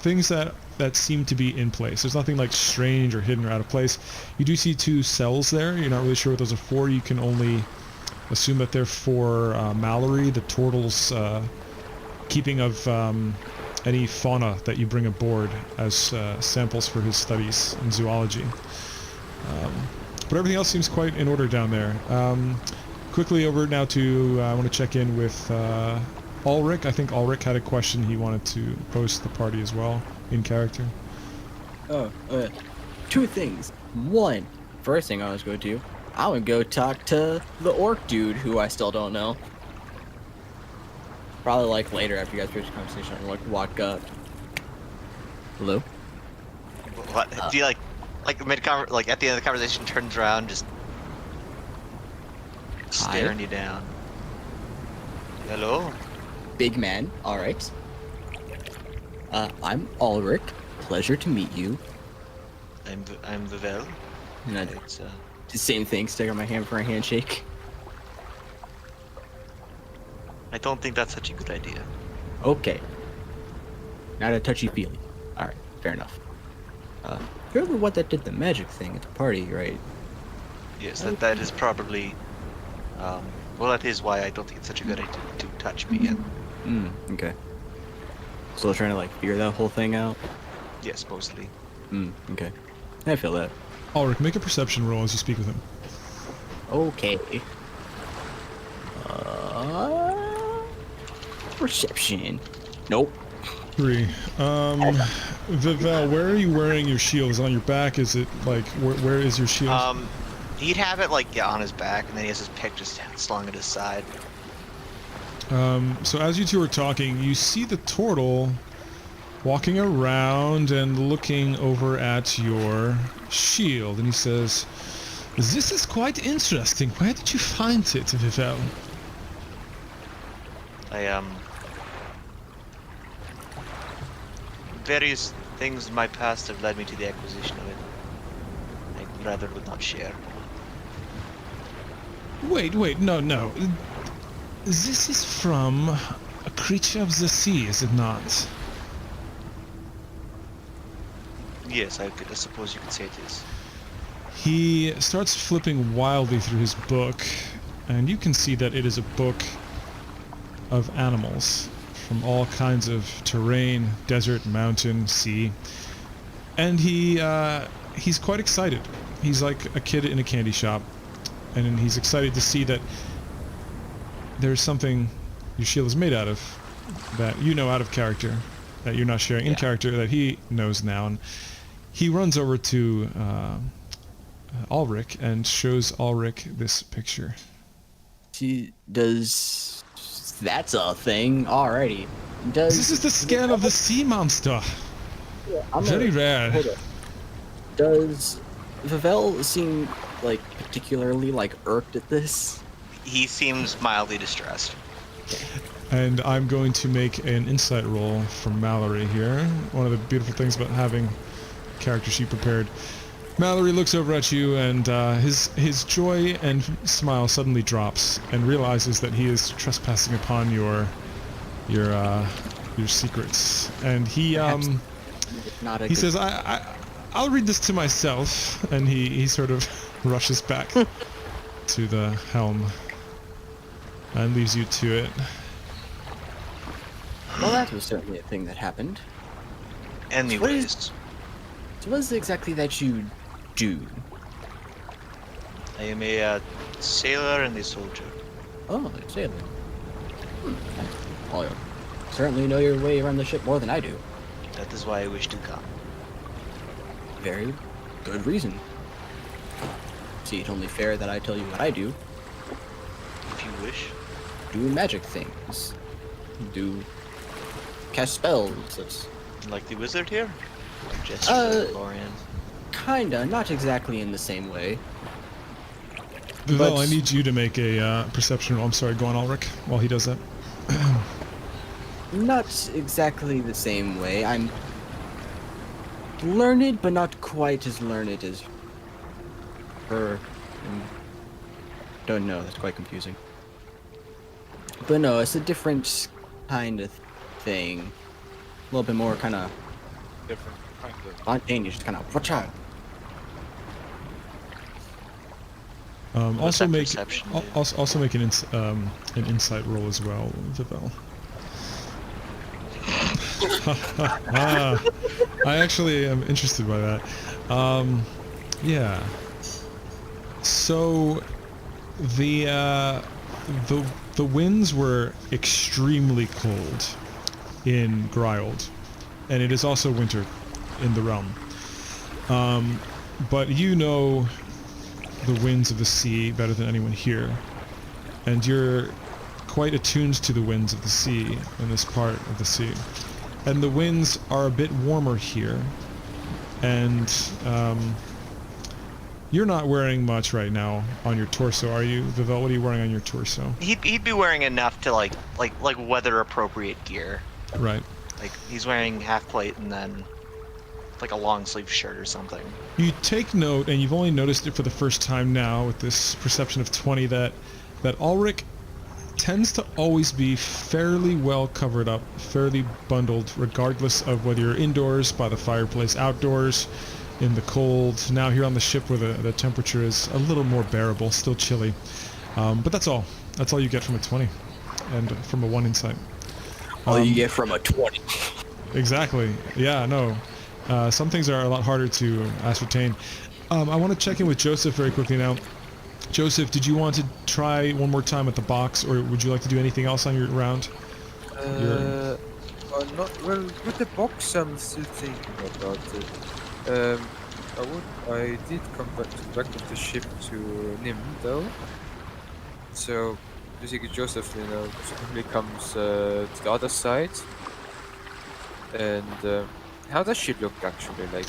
Things that seem to be in place. There's nothing like strange or hidden or out of place. You do see 2 cells there. You're not really sure what those are for. You can only assume that they're for Mallory, the turtle's keeping of any fauna that you bring aboard as samples for his studies in zoology. But everything else seems quite in order down there. Quickly over now to, I want to check in with Ulrich. I think Ulrich had a question he wanted to pose to the party as well, in character. Oh, 2 things. One, first thing I was going to do, I would go talk to the orc dude who I still don't know. Probably like later after you guys finish the conversation, I'll like walk up. Hello? What? Do you like at the end of the conversation, turns around, just staring you down? Hello? Big man, alright. I'm Ulrich. Pleasure to meet you. I'm Vivel. And I It's the same thing, stick out my hand for a handshake. I don't think that's such a good idea. Okay. Not a touchy-feely. Alright, fair enough. You're the one that did the magic thing at the party, right? Yes, that is probably Well, that is why I don't think it's such a good idea to touch me yet. Okay. Still trying to like figure that whole thing out. Yeah, supposedly. Okay. I feel that. Ulrich, make a perception roll as you speak with him. Okay. Perception. Nope. 3. Vivel, where are you wearing your shield? Is it on your back? Is it like where is your shield? He'd have it like on his back, and then he has his pick just slung at his side. So as you two are talking, you see the turtle walking around and looking over at your shield, and he says, "This is quite interesting. Where did you find it, Vivel?" Various things in my past have led me to the acquisition of it. I rather would not share. Wait, no. This is from a creature of the sea, is it not? Yes, I suppose you could say it is. He starts flipping wildly through his book, and you can see that it is a book of animals from all kinds of terrain, desert, mountain, sea. And he's quite excited. He's like a kid in a candy shop, and he's excited to see that there's something your shield is made out of that you know out of character, that you're not sharing in character, that he knows now. And he runs over to Ulrich and shows Ulrich this picture. That's a thing. Alrighty. This is the scan of the sea monster. Very rare. Hold up. Does Vivel seem like particularly like irked at this? He seems mildly distressed. And I'm going to make an insight roll from Mallory here. One of the beautiful things about having a character sheet prepared. Mallory looks over at you, and his joy and smile suddenly drops, and realizes that he is trespassing upon your secrets. And he says, I'll read this to myself, and he sort of rushes back to the helm and leaves you to it. Well, that was certainly a thing that happened. Anyways, So what is it exactly that you do? I am a sailor and a soldier. Oh, a sailor. Well, you certainly know your way around the ship more than I do. That is why I wish to come. Very good reason. See, it's only fair that I tell you what I do. If you wish. Do magic things. Do cast spells. Like the wizard here? Gesture Lorian. Kinda, not exactly in the same way. Vivel, I need you to make a perception roll. I'm sorry, go on, Ulrich, while he does that. Not exactly the same way. I'm learned, but not quite as learned as her. Don't know, that's quite confusing. But no, it's a different kind of thing. A little bit more kind of Different kind of. spontaneous, just kind of watch out. What's Also that make perception do? also make an insight roll as well, Vivel. I actually am interested by that. Yeah. So the winds were extremely cold in Gryold, and it is also winter in the realm. But you know the winds of the sea better than anyone here, and you're quite attuned to the winds of the sea in this part of the sea. And the winds are a bit warmer here, and you're not wearing much right now on your torso, are you, Vivel? What are you wearing on your torso? He'd be wearing enough to like weather appropriate gear. Right. Like he's wearing half plate and then like a long sleeve shirt or something. You take note, and you've only noticed it for the first time now with this perception of 20, that Ulrich tends to always be fairly well covered up, fairly bundled, regardless of whether you're indoors, by the fireplace, outdoors, in the cold, now here on the ship where the temperature is a little more bearable, still chilly. But that's all. That's all you get from a 20, and from a 1 insight. All you get from a 20. Exactly. Yeah. No. Some things are a lot harder to ascertain. I want to check in with Joseph very quickly now. Joseph, did you want to try one more time at the box, or would you like to do anything else on your round? Not well with the box. I'm still thinking about it. I did come back with the ship to Nim though. So basically, Joseph, suddenly comes to the other side. And how does she look actually? Like,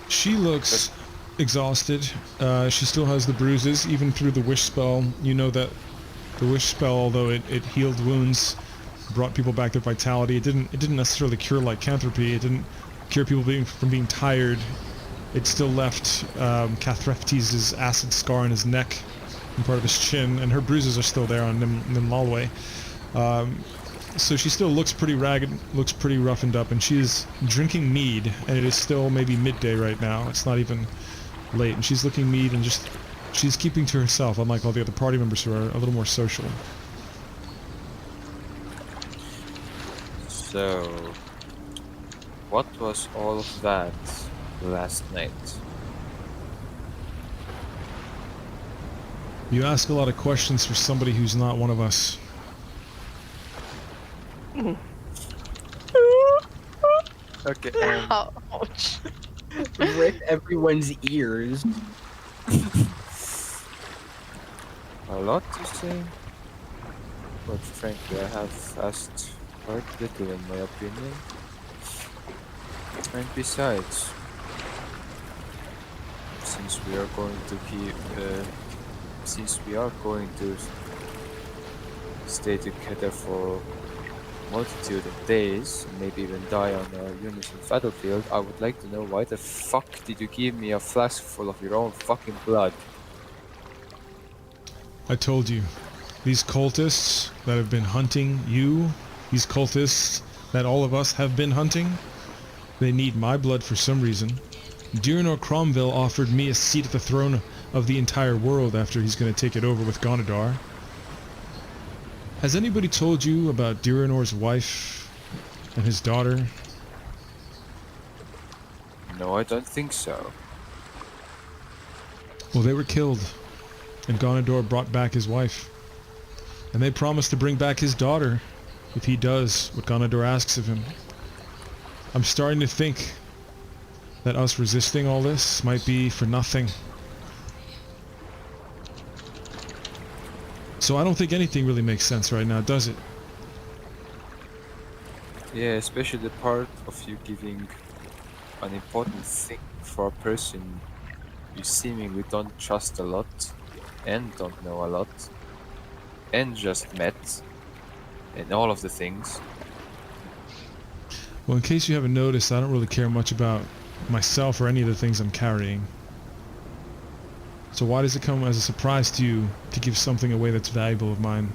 She looks exhausted. She still has the bruises, even through the wish spell. You know that the wish spell, although it healed wounds, brought people back their vitality. It didn't necessarily cure lycanthropy. It didn't cure people from being tired. It still left Cathreptes' acid scar on his neck and part of his chin, and her bruises are still there on Nimlalwe. So she still looks pretty ragged, looks pretty roughened up, and she is drinking mead, and it is still maybe midday right now. It's not even late, and she's looking mead and she's keeping to herself, unlike all the other party members who are a little more social. so, what was all of that last night? You ask a lot of questions for somebody who's not one of us. Okay. Ouch. Rip everyone's ears. A lot to say, but frankly, I have asked quite little in my opinion. And besides, since we are going to stay together for multitude of days, and maybe even die on a unison battlefield, I would like to know why the fuck did you give me a flask full of your own fucking blood? I told you, these cultists that have been hunting you, these cultists that all of us have been hunting, they need my blood for some reason. Diurnor Cromwell offered me a seat at the throne of the entire world after he's going to take it over with Gonadar. Has anybody told you about Diurnor's wife and his daughter? No, I don't think so. Well, they were killed, and Gonador brought back his wife. And they promised to bring back his daughter if he does what Gonador asks of him. I'm starting to think that us resisting all this might be for nothing. So I don't think anything really makes sense right now, does it? Yeah, especially the part of you giving an important thing for a person you seemingly don't trust a lot, and don't know a lot, and just met, and all of the things. Well, in case you haven't noticed, I don't really care much about myself or any of the things I'm carrying. So why does it come as a surprise to you to give something away that's valuable of mine?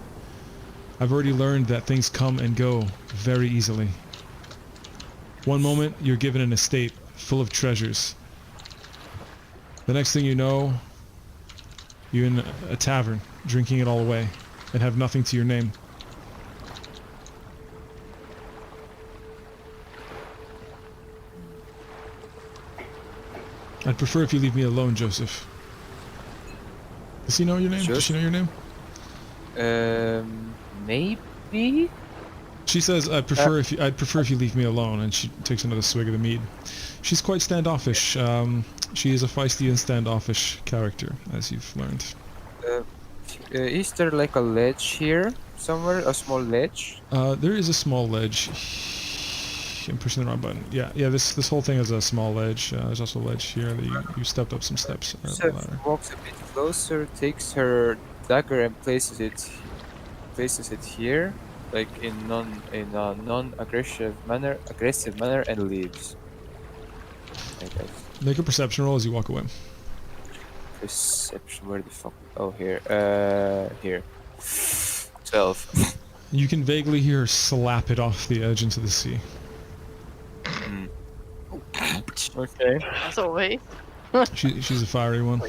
I've already learned that things come and go very easily. One moment, you're given an estate full of treasures. The next thing you know, you're in a tavern, drinking it all away, and have nothing to your name. I'd prefer if you leave me alone, Joseph. Does he know your name? Does she know your name? Maybe? She says, I'd prefer if you leave me alone, and she takes another swig of the mead. She's quite standoffish. She is a feisty and standoffish character, as you've learned. Is there like a ledge here somewhere? A small ledge? There is a small ledge. I'm pushing the wrong button. Yeah, this whole thing is a small ledge. There's also a ledge here that you stepped up some steps. So walks a bit closer, takes her dagger and places it here, like in a non-aggressive manner, and leaves. I guess. Make a perception roll as you walk away. Perception, where the fuck? Oh, here. Here. 12. You can vaguely hear her slap it off the edge into the sea. Okay. That's a way. She's a fiery one.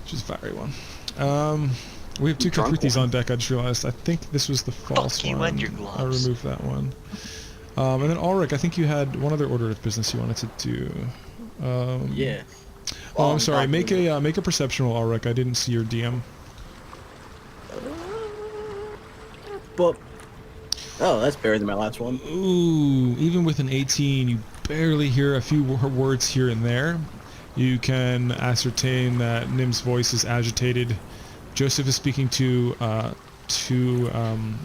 She's a fiery one. We have two Drunk Kafrithis one. on deck. I just realized. I think this was the false you one. and your I gloves. removed that one. And then Ulrich, I think you had one other order of business you wanted to do. Yeah. Oh, I'm sorry. Make a perception roll, Ulrich. I didn't see your DM. But oh, that's better than my last one. Ooh, even with an 18, you barely hear a few words here and there. You can ascertain that Nim's voice is agitated. Joseph is speaking too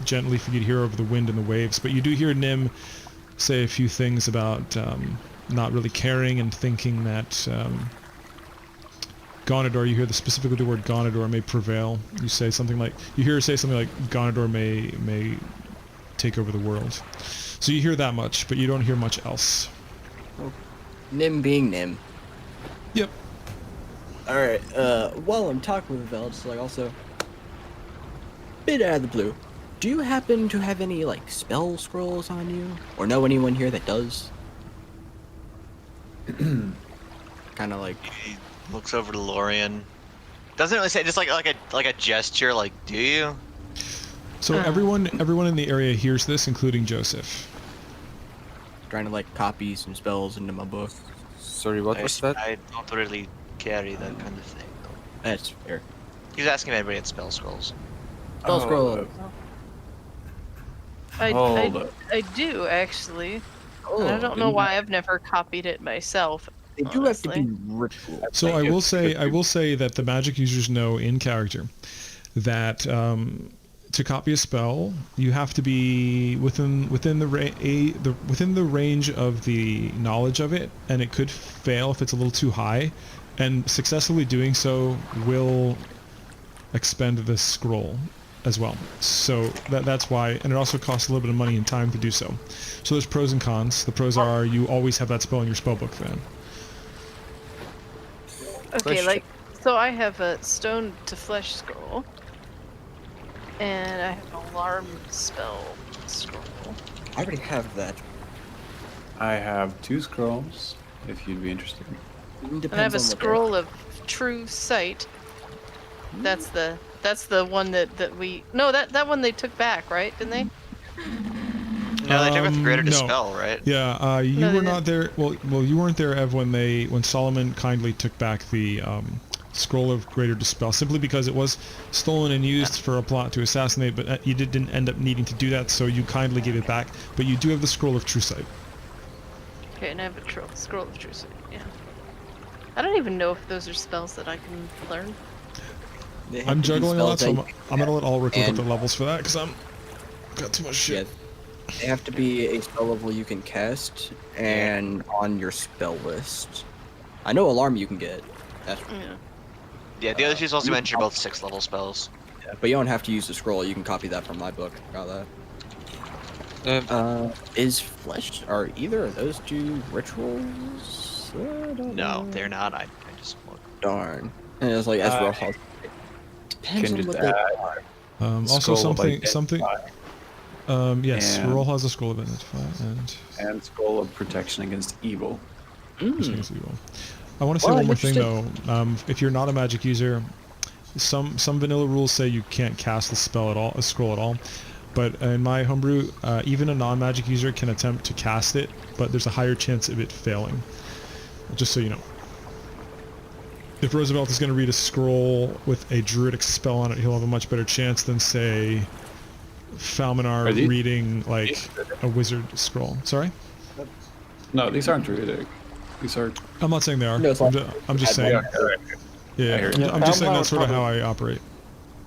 gently for you to hear over the wind and the waves, but you do hear Nim say a few things about not really caring and thinking that Gonador, you hear specifically the word Gonador may prevail. You hear her say something like Gonador may take over the world. So you hear that much, but you don't hear much else. Nim being Nim. Yep. Alright, while I'm talking with Vel, just like also, bit out of the blue, do you happen to have any, like, spell scrolls on you? Or know anyone here that does? Kinda like, He looks over to Lorian. Doesn't really say, just like a gesture, like, do you? So everyone in the area hears this, including Joseph. trying to, like, copy some spells into my book. Sorry, what was that? I don't really carry that kind of thing. That's fair. He was asking if anybody had spell scrolls. Spell scroll. Hold up. I do actually. Oh, And I don't know why I've never copied it myself. They do have to honestly. be ritual. So I will say that the magic users know in character that to copy a spell, you have to be within the range of the knowledge of it, and it could fail if it's a little too high, and successfully doing so will expend the scroll as well. So that's why, and it also costs a little bit of money and time to do so. So there's pros and cons. The pros are you always have that spell in your spellbook then. Okay, so I have a stone to flesh scroll, and I have an alarm spell scroll. I already have that. I have 2 scrolls, if you'd be interested. And I have a scroll of true sight. That's the one that we that one they took back, right? Didn't they? No, they took with greater no. dispel, right? Yeah, you No, they were not there. Well, you weren't there, Ev, when Solomon kindly took back the scroll of greater dispel, simply because it was stolen and used for a plot to assassinate. But you didn't end up needing to do that, so you kindly gave it back. But you do have the scroll of true sight. Okay, and I have a scroll of true sight. Yeah. I don't even know if those are spells that I can learn. I'm juggling a lot, so I'm gonna let Ulrich look at the levels for that because I'm got too much shit. Yeah, they have to be a spell level you can cast and on your spell list. I know alarm you can get. That's Yeah. Yeah, the other two spells you mentioned are both 6th level spells. yeah, but you don't have to use the scroll. You can copy that from my book. Got that. Is flesh are either of those 2 rituals? I don't No, know. they're not. I just look. Darn. And it's like as rough as depends Can on do what that. Also Scroll of something. Yes, And- Roll has a scroll of identify and. And scroll of protection against evil. they. Against evil. I want to say Well, one I'm more thing though. If you're not a magic user, some vanilla rules say you can't cast the spell at all, a scroll at all. But in my homebrew, even a non-magic user can attempt to cast it, but there's a higher chance of it failing. Just so you know. If Roosevelt is going to read a scroll with a druidic spell on it, he'll have a much better chance than, say, Falminar Are these- reading like a wizard scroll. Sorry? No, these aren't druidic. These are. I'm not saying they are. No, it's I'm just saying. Yeah, I hear you. I'm just saying Falminar that's sort of probably- how I operate.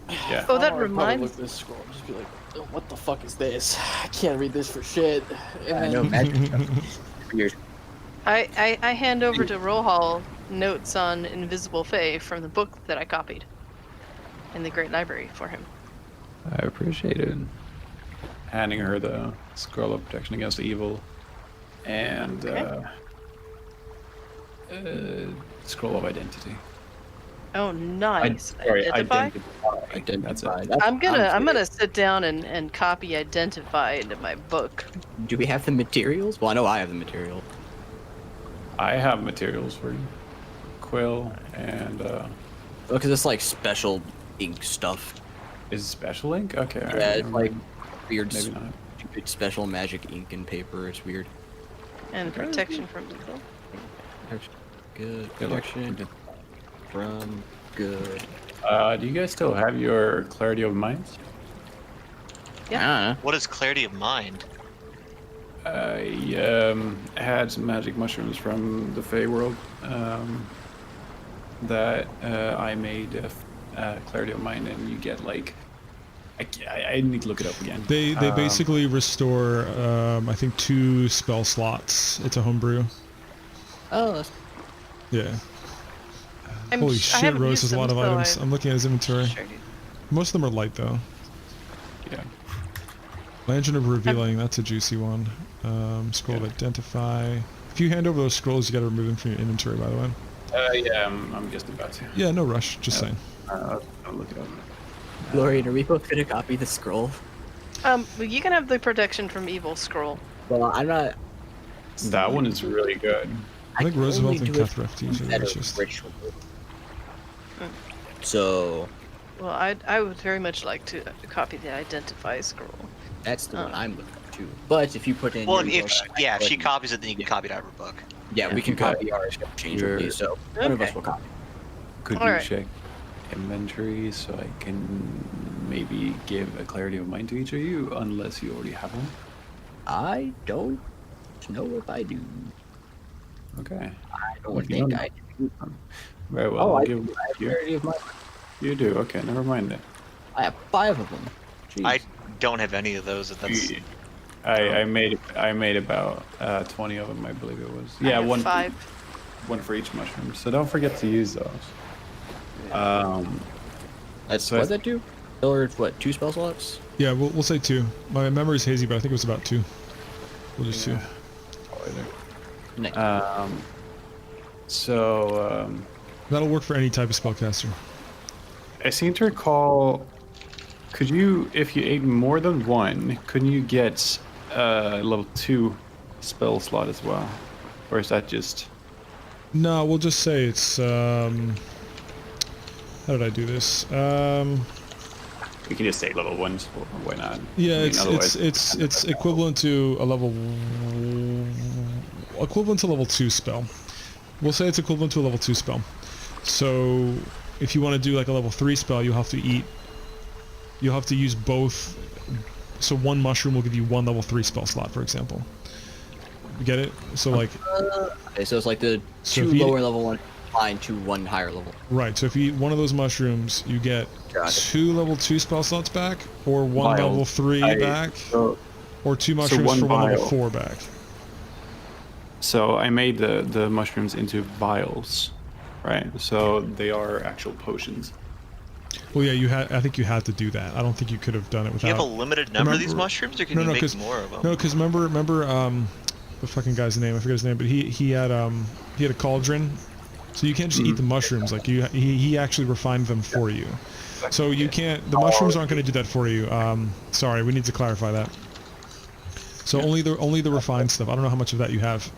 Yeah. Oh, that I'll probably reminds. look at this scroll and just be like, "Oh, what the fuck is this? I can't read this for shit." And I then- know magic stuff. Weird. I hand over to Rohal notes on Invisible Fae from the book that I copied in the Great Library for him. I appreciate it. Handing her the scroll of protection against evil, and scroll of identity. Oh, nice. Sorry, Identify? That's Identify. it. That's I'm gonna honestly- sit down and copy Identify into my book. Do we have the materials? Well, I know I have the material. I have materials for you. Quill and Because it's like special ink stuff. Is it special ink? Okay. Yeah, alright, it's never like mind. weird, Maybe not. stupid special magic ink and paper. It's weird. And protection from evil. Good Good luck. protection from good. Do you guys still have your clarity of mind? Yeah. What is clarity of mind? I had some magic mushrooms from the Fey world that I made clarity of mind, and you get like I need to look it up again. They basically restore I think 2 spell slots. It's a homebrew. Oh, that's Yeah. I'm Holy I shit, haven't Rose used has a lot them, of so items. I'm looking at his inventory. Sure do. Most of them are light though. Yeah. Lantern of Revealing, that's a juicy one. Scroll of Identify. If you hand over those scrolls, you gotta remove them from your inventory, by the way. Yeah, I'm just about to. Yeah, no rush, just saying. I'll look it up. Florian, are we both gonna copy the scroll? Well, you can have the protection from evil scroll. Well, I'm not. That one is really good. I think can Roosevelt only and do it Cathreft usually that it's are just... ritual. So Well, I would very much like to copy the identify scroll. that's the one I'm looking at too. But if you put in, Well, your if book, if she copies it, then you can copy it out of her book. yeah, we if can you got copy ours interchangeably. your- So one of us Okay. will copy. Could All you right. check inventory so I can maybe give a clarity of mind to each of you, unless you already have one? I don't know if I do. Okay. I don't Well, you think don't I know. do. Very well. Oh, I'll I give do. I have you. clarity of mind. You do. Okay, never mind then. I have 5 of them. Jeez. I don't have any of those. That's I made about 20 of them, I believe it was. I Yeah, have one 5. one for each mushroom. So don't forget to use those. That's so what I- does that do? Or what? 2 spell slots? Yeah, we'll say 2. My memory's hazy, but I think it was about 2. We'll just 2. Yeah. Probably there. Nice. So That'll work for any type of spellcaster. I seem to recall. Could you, if you ate more than one, couldn't you get level 2 spell slot as well, or is that just? No, we'll just say it's how did I do this? We can just say level 1. So why not? Yeah, I mean, otherwise- it's equivalent to a level level 2 spell. We'll say it's equivalent to a level 2 spell. So if you want to do like a level 3 spell, you'll have to use both. So one mushroom will give you 1 level 3 spell slot, for example. You get it? So like Okay, so it's like the So 2 if you- lower level one line to 1 higher level. right. So if you eat one of those mushrooms, you get Got it. 2 level 2 spell slots back, or 1 Vial. level 3 back, So, or 2 mushrooms one for 1 level vial. 4 back. so I made the mushrooms into vials, right? So they are actual potions. Well, yeah, I think you had to do that. I don't think you could have done it Do you have a without. limited number of these Remember- mushrooms, or can No, you no, make 'cause- more of them? No, because remember the fucking guy's name. I forget his name, but he had a cauldron, so you can't just eat the mushrooms. Like he actually refined them for you. So you can't. The mushrooms aren't going to do that for you. Sorry, we need to clarify that. So only the refined stuff. I don't know how much of that you have.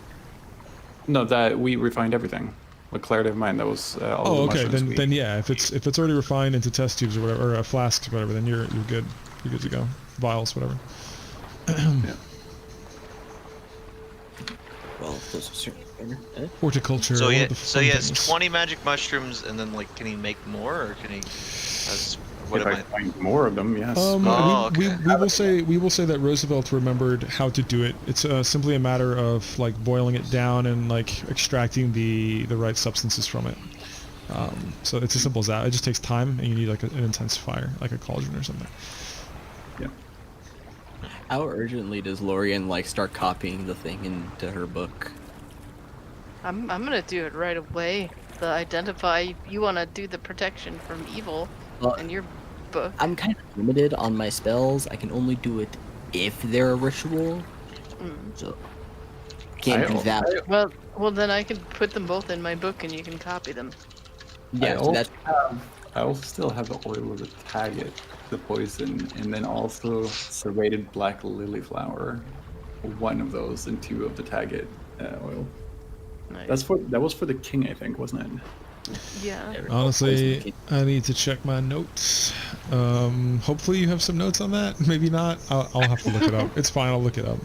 No, that we refined everything. With clarity of mind, that was all Oh, the okay. mushrooms Then yeah. If it's already refined into test tubes or whatever, or flasks or whatever, then you're good. You're good to go. Vials, whatever. Yeah. Well, those are certain. Horticulture. So one yeah, of the so fun he has things. 20 magic mushrooms, and then like, can he make more, or can he? What If am I I? find more of them, yes. Oh, we okay. will say that Roosevelt remembered how to do it. It's simply a matter of like boiling it down and like extracting the right substances from it. So it's as simple as that. It just takes time, and you need like an intensifier, like a cauldron or something. Yeah. How urgently does Lorian like start copying the thing into her book? I'm gonna do it right away. The identify. You want to do the protection from evil Well, in your book. I'm kind of limited on my spells. I can only do it if they're a ritual. Mm. So can't do that. Well, then I can put them both in my book, and you can copy them. Yeah, so that's I also still have the oil of the Taggart, the poison, and then also serrated black lily flower. 1 of those and 2 of the Taggart oil. Nice. That was for the king, I think, wasn't it? Yeah. Honestly, I need to check my notes. Hopefully you have some notes on that. Maybe not. I'll have to look it up. It's fine. I'll look it up.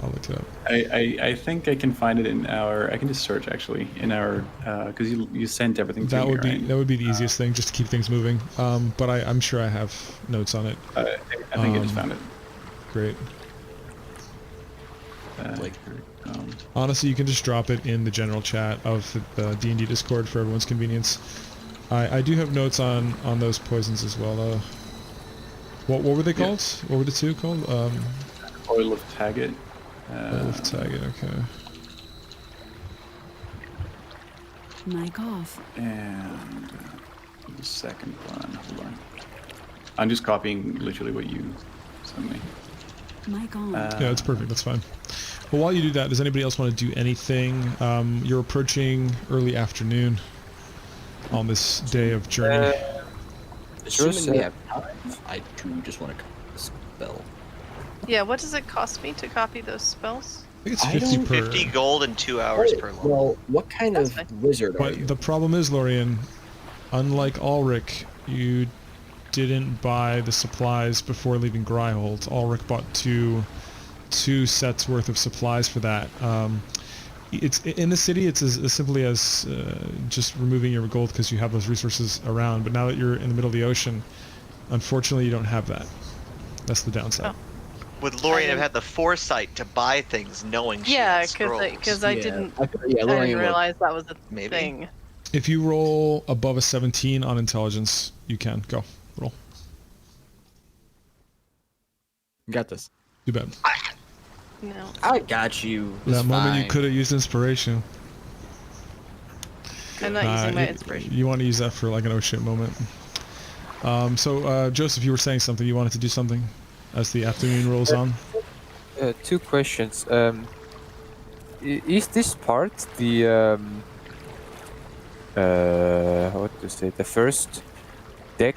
I think I can find it in our. I can just search actually in our because you sent everything to me, right? That would be the easiest thing, just to keep things moving. But I'm sure I have notes on it. I think I just found it. Great. Like, Honestly, you can just drop it in the general chat of the D&D Discord for everyone's convenience. I do have notes on those poisons as well, though. What were they called? Yeah. What were the two called? Oil of Taggart. Oil of Taggart, okay. Mic off. And the second one, hold on. I'm just copying literally what you sent me. Mic on. Yeah, it's perfect. That's fine. Well, while you do that, does anybody else want to do anything? You're approaching early afternoon on this day of journey. Assuming we have time, I do just want to spell. Yeah, what does it cost me to copy those spells? I think it's I 50 don't- per. 50 gold and 2 hours per level. Well, what kind That's of fine. wizard are you? But the problem is, Lorian, unlike Ulrich, you didn't buy the supplies before leaving Gryhold. Ulrich bought two sets worth of supplies for that. It's in the city. It's as simply as just removing your gold because you have those resources around. But now that you're in the middle of the ocean, unfortunately, you don't have that. That's the downside. Oh. Would Lorian have had the foresight to buy things knowing she Yeah, had scrolls? because I didn't Yeah, I didn't Lorian would. realize that was a Maybe. thing. If you roll above a 17 on intelligence, you can go roll. Got this. Too bad. No. I got you. It's That moment you fine. could have used inspiration. I'm not using my inspiration. You want to use that for like an oh shit moment. So Joseph, you were saying something. You wanted to do something as the afternoon rolls on. Two questions. Is this part the what to say, the first deck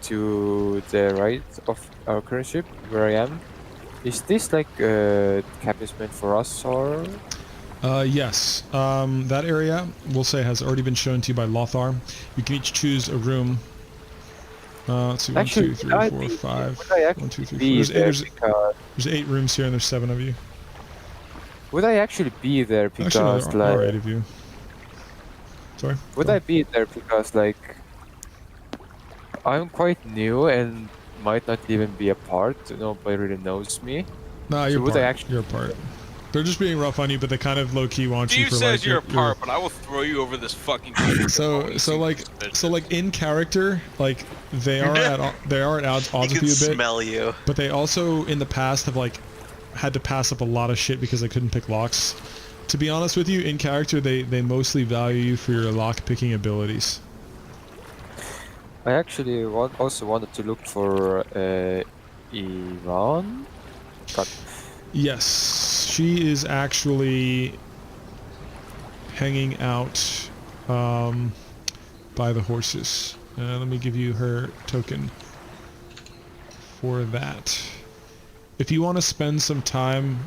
to the right of our current ship where I am? Is this like cabin meant for us or? Yes. That area, we'll say, has already been shown to you by Lothar. You can each choose a room. Let's see, 1, Actually, 2, 3, would I 4, be- 5. would I 1, 2, 3, 4. be There's there eight, because, there's 8 rooms here, and there's 7 of you. would I actually be there because Actually, no, there are 8 like of you. Sorry. would Go I on. be there because like I'm quite new and might not even be a part. Nobody really knows me. Nah, So you're would part. I actually- You're a part. They're just being rough on you, but they kind of low key want you Steve for says like you're a your- part, but I will throw you over this fucking. So like in character, like they are at odds He with can you a bit, smell you. but they also in the past have like had to pass up a lot of shit because they couldn't pick locks. To be honest with you, in character they mostly value you for your lock picking abilities. I actually also wanted to look for Yvonne. God. Yes, she is actually hanging out by the horses. Let me give you her token for that. If you want to spend some time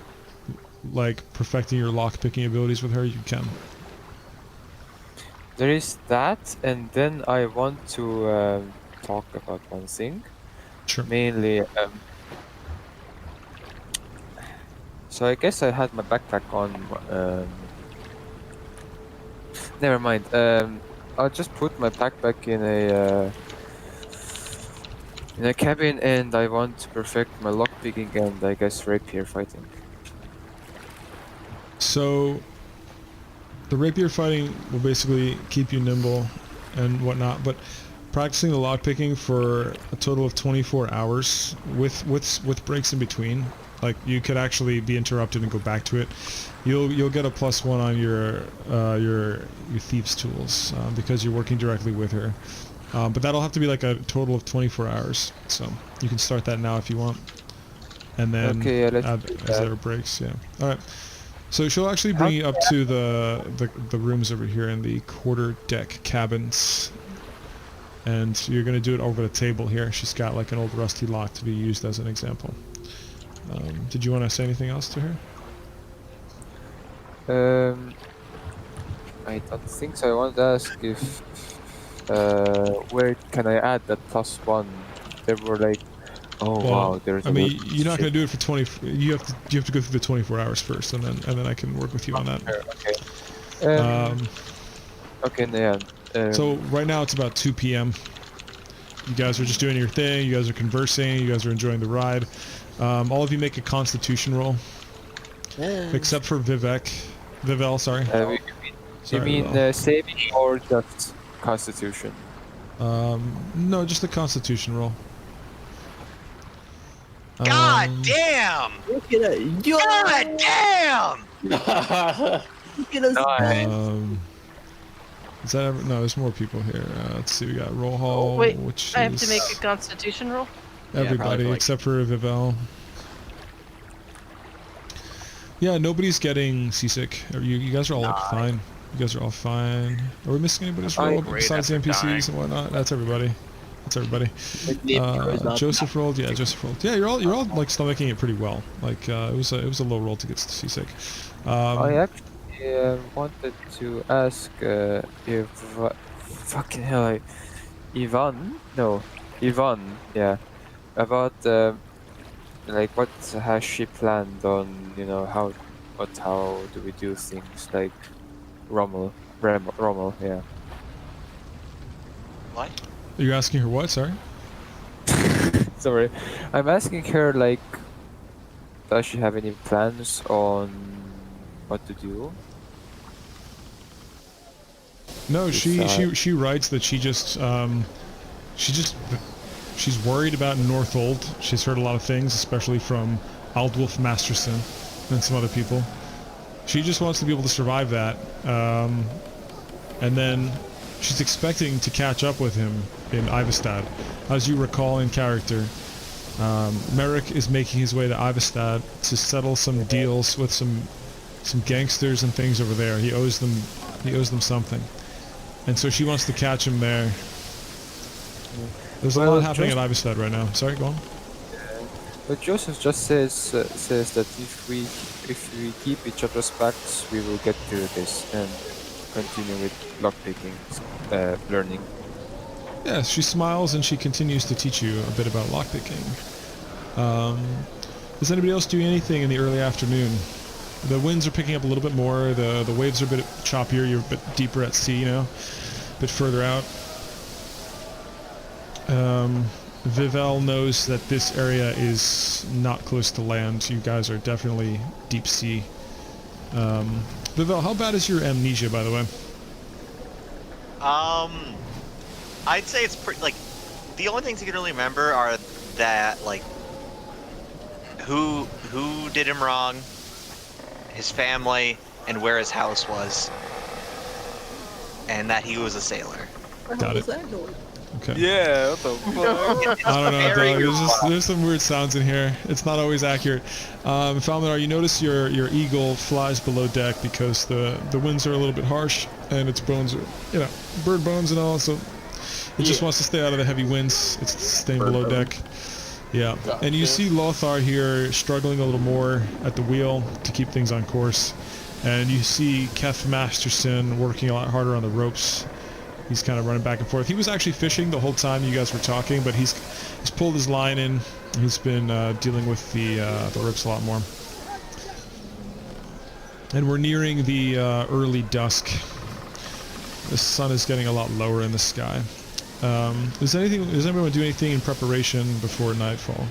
like perfecting your lock picking abilities with her, you can. There is that, and then I want to talk about one thing. Sure. Mainly, so I guess I had my backpack on. Never mind. I'll just put my backpack in a cabin, and I want to perfect my lockpicking and I guess rapier fighting. So the rapier fighting will basically keep you nimble and whatnot, but practicing the lockpicking for a total of 24 hours with breaks in between, like you could actually be interrupted and go back to it. You'll get a +1 on your thieves tools because you're working directly with her. But that'll have to be like a total of 24 hours. So you can start that now if you want, and then Okay, yeah, let's add do as that. there are breaks. Yeah. All right. So she'll actually bring you up to the rooms over here in the quarter deck cabins, and you're gonna do it over the table here. She's got like an old rusty lock to be used as an example. Did you want to say anything else to her? I don't think so. I want to ask if Where can I add that +1? They were like, oh Well, wow, there's I a mean, little you're not shit going to do it for 20. You have to go through the 24 hours first, and then I can work with you on that. there, okay. Okay, yeah. So right now it's about 2 p.m. You guys are just doing your thing. You guys are conversing. You guys are enjoying the ride. All of you make a Constitution roll, except for Vivel, sorry. you Sorry, mean Vivel. saving or just Constitution? No, just the Constitution roll. God damn! Look at it. God damn! Look at us. Nice. Is that ever, no? There's more people here. Let's see. We got roll hall, Wait, which I have to is make a Constitution roll. everybody probably for, like- except for Vivel. Yeah, nobody's getting seasick. You guys are all like, fine. You guys are all fine. Are we missing anybody's roll great besides the after NPCs and whatnot? That's everybody. That's everybody. Joseph rolled. Yeah, Joseph rolled. Yeah, you're all like stomaching it pretty well. Like it was a low roll to get seasick. I actually wanted to ask if fucking hell, Yvonne, yeah, about like what has she planned on? You know how do we do things like Rommel, yeah. What? You're asking her what? Sorry. Sorry, I'm asking her like, does she have any plans on what to do? No, she writes that she's worried about Northold. She's heard a lot of things, especially from Aldwulf Masterson and some other people. She just wants to be able to survive that, and then she's expecting to catch up with him in Ivestad. As you recall in character, Merrick is making his way to Ivestad to settle some deals with some gangsters and things over there. He owes them something, and so she wants to catch him there. There's a lot happening at Ivestad right now. Sorry, go on. But Joseph just says that if we keep each other's backs, we will get through this and continue with lockpicking, learning. Yeah, she smiles and she continues to teach you a bit about lockpicking. Is anybody else doing anything in the early afternoon? The winds are picking up a little bit more. The waves are a bit choppier. You're a bit deeper at sea, you know, a bit further out. Vivel knows that this area is not close to land. You guys are definitely deep sea. Vivel, how bad is your amnesia, by the way? I'd say it's pretty, like, the only things you can really remember are that, like, who did him wrong, his family, and where his house was, and that he was a sailor. Got it. Okay. Yeah, what the fuck? I don't know, Very dog. There's some weird sounds in here. It's not always accurate. Falmanar, you notice your eagle flies below deck because the winds are a little bit harsh and its bones are, you know, bird bones and all, so it just wants to stay out of the heavy winds. It's staying below deck. Yeah. And you see Lothar here struggling a little more at the wheel to keep things on course. And you see Kef Masterson working a lot harder on the ropes. He's kind of running back and forth. He was actually fishing the whole time you guys were talking, but he's pulled his line in. He's been dealing with the ropes a lot more. And we're nearing the early dusk. The sun is getting a lot lower in the sky. Does anyone do anything in preparation before nightfall?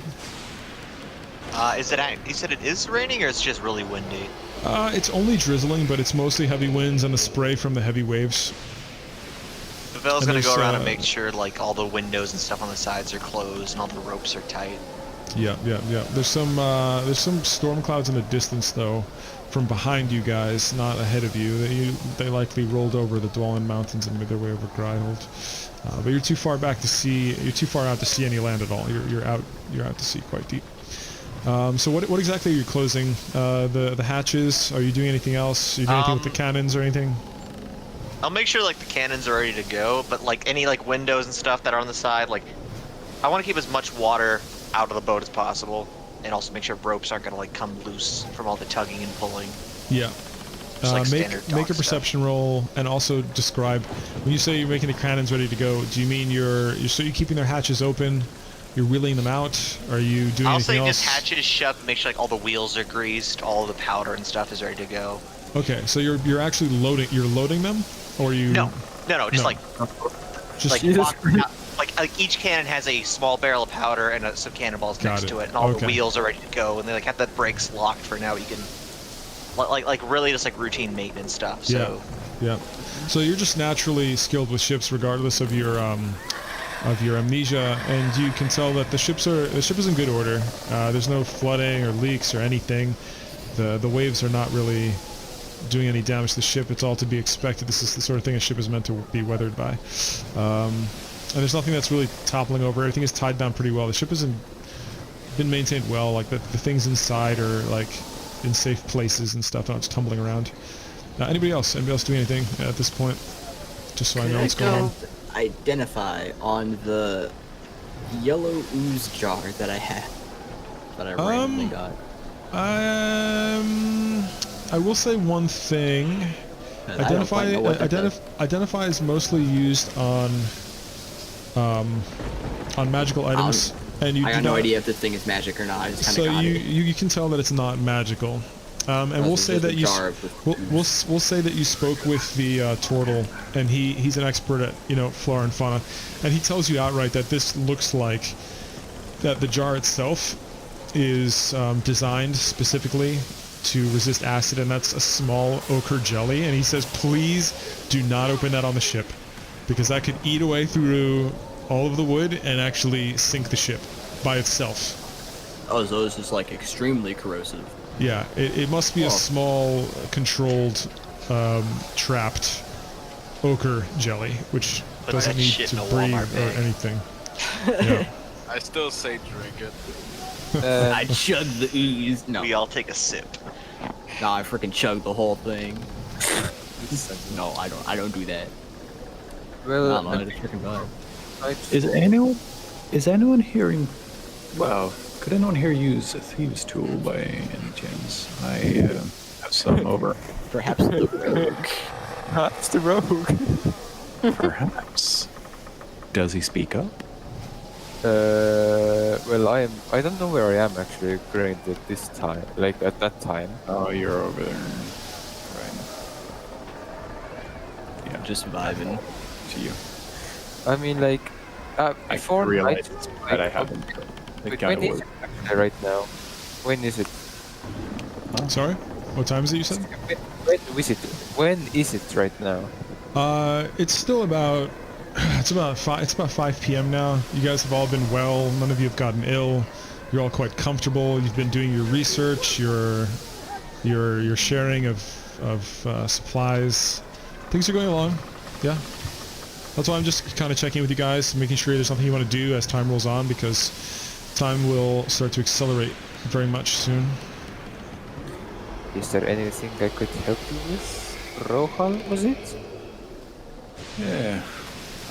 You said it is raining, or it's just really windy? It's only drizzling, but it's mostly heavy winds and the spray from the heavy waves. Pavel's gonna go around and make there's, sure, like, all the windows and stuff on the sides are closed and all the ropes are tight. Yeah. There's some storm clouds in the distance though, from behind you guys, not ahead of you. They likely rolled over the Dwalin Mountains and made their way over Greihold. But you're too far back to see. You're too far out to see any land at all. You're out to sea quite deep. So what exactly are you closing? The hatches? Are you doing anything else? Are you doing anything with the cannons or anything? I'll make sure, like, the cannons are ready to go, but, like, any, like, windows and stuff that are on the side, like, I want to keep as much water out of the boat as possible, and also make sure ropes aren't gonna, like, come loose from all the tugging and pulling. Yeah. Just like standard make a dog perception roll, and also describe. When you say you're making the cannons ready to go, do you mean you're keeping their hatches open? You're wheeling them out? Are you doing I'll anything say else? just hatches shut, make sure like all the wheels are greased, all the powder and stuff is ready to go. Okay, so you're actually loading. You're loading them, or you? No, just No. like Just like each cannon has a small barrel of powder and some cannonballs Got next it. to it, and all the Okay. wheels are ready to go, and they like have the brakes locked for now. You can like really just like routine maintenance stuff. So Yeah. So you're just naturally skilled with ships, regardless of your amnesia, and you can tell that the ship is in good order. There's no flooding or leaks or anything. The waves are not really doing any damage to the ship. It's all to be expected. This is the sort of thing a ship is meant to be weathered by. And there's nothing that's really toppling over. Everything is tied down pretty well. The ship has been maintained well. Like the things inside are like in safe places and stuff, not just tumbling around. Anybody else doing anything at this point? Just so I know what's going on. Identify on the yellow ooze jar that I have that I randomly got. I will say one thing. Identify is mostly used on magical items, and you I do got no not- idea if this thing is magic or not. I just kind So of got it. you can tell that it's not magical, and Oh, we'll so say there's that a you jar with we'll say that you spoke with the turtle, and he's an expert at flora and fauna, and he tells you outright that this looks like that the jar itself is designed specifically to resist acid, and that's a small ochre jelly, and he says please do not open that on the ship, because that could eat away through all of the wood and actually sink the ship by itself. Oh, so this is like extremely corrosive. Yeah, it must be a small, controlled, trapped ochre jelly, which Put doesn't that need shit to in a breathe Walmart or bag. anything. Yeah. I still say drink it. I chugged the ooze. No, we all take a sip. I freaking chugged the whole thing. No, I don't do that. Well, No, I just freaking got it. Is anyone hearing? Well, could anyone here use a thieves' tool by any chance? I have some over. Perhaps the rogue. It's the rogue. Perhaps. Does he speak up? Well, I don't know where I am actually currently at this time, like at that time. Oh, you're over there. Right. Yeah, Just vibing. to you. I mean, like, before I realized that I haven't. Wait, when is it actually right now? When is it? Sorry? What time is it you said? When is it right now? It's still about... It's about 5 p.m. now. You guys have all been well. None of you have gotten ill. You're all quite comfortable. You've been doing your research, your sharing of supplies. Things are going along. Yeah. That's why I'm just kind of checking with you guys, making sure there's something you want to do as time rolls on, because time will start to accelerate very much soon. Is there anything I could help you with? Rohal, was it? Yeah.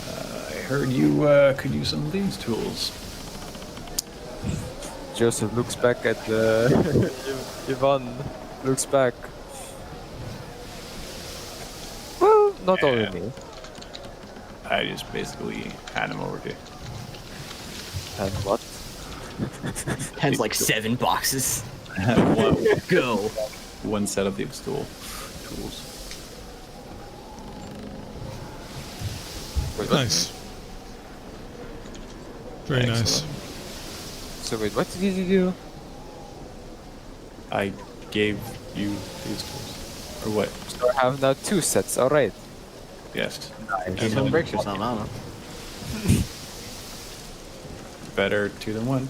I heard you could use some of these tools. Joseph looks back at Yvonne looks back. Well, not only me. I just basically hand them over to you. And what? Has like 7 boxes. one, Go. one set of these tools. Wait, what? Nice. Very nice. Excellent. So wait, what did you do? I gave you these tools. Or what? So I have now 2 sets, alright. Yes. Get some bricks or something, I don't know. Better 2 than 1,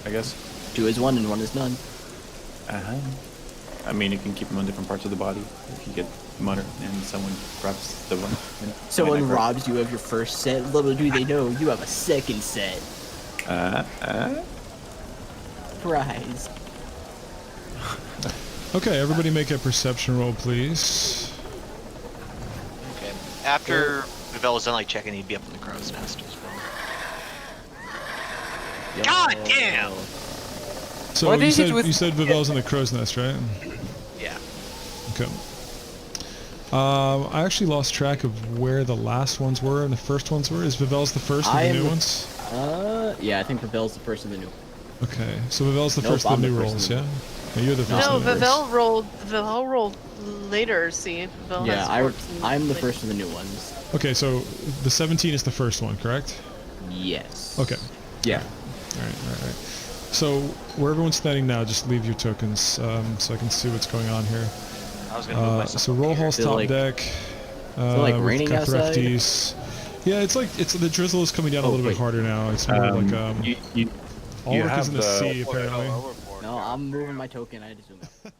I guess. 2 is 1 and 1 is none. Uh-huh. I mean, you can keep them on different parts of the body. If you get murdered and someone grabs the one, Someone and I grab- robs you of your first set, little do they know you have a second set. Prize. Okay, everybody make a perception roll, please. Okay. After Vivell was done like checking, he'd be up in the crow's nest as well. God damn! So What you is it said with- you said Vivel's in the crow's nest, right? Yeah. Okay. I actually lost track of where the last ones were and the first ones were. Is Vivel's the first of the new ones? Yeah, I think Pavel's the first of the new. Okay, so Vivel's the Nope, first of I'm the the new first rolls, of the yeah? No, you're the first No, of the new rolls. Vivel rolled later. See, Vivel Yeah, has 14 I'm the later. first of the new ones. Okay, so the 17 is the first one, correct? Yes. Okay. Yeah. Alright. So, where everyone's standing now, just leave your tokens so I can see what's going on here. I was gonna move myself. So roll hall's Is it top like- deck. like with raining outside? Cathreftes. Yeah, it's like the drizzle is coming down a Oh, little bit wait. harder now. It's more like you Ulrich is have in the the- sea apparently. Overboard, No, yeah. I'm moving my token. I had to zoom out.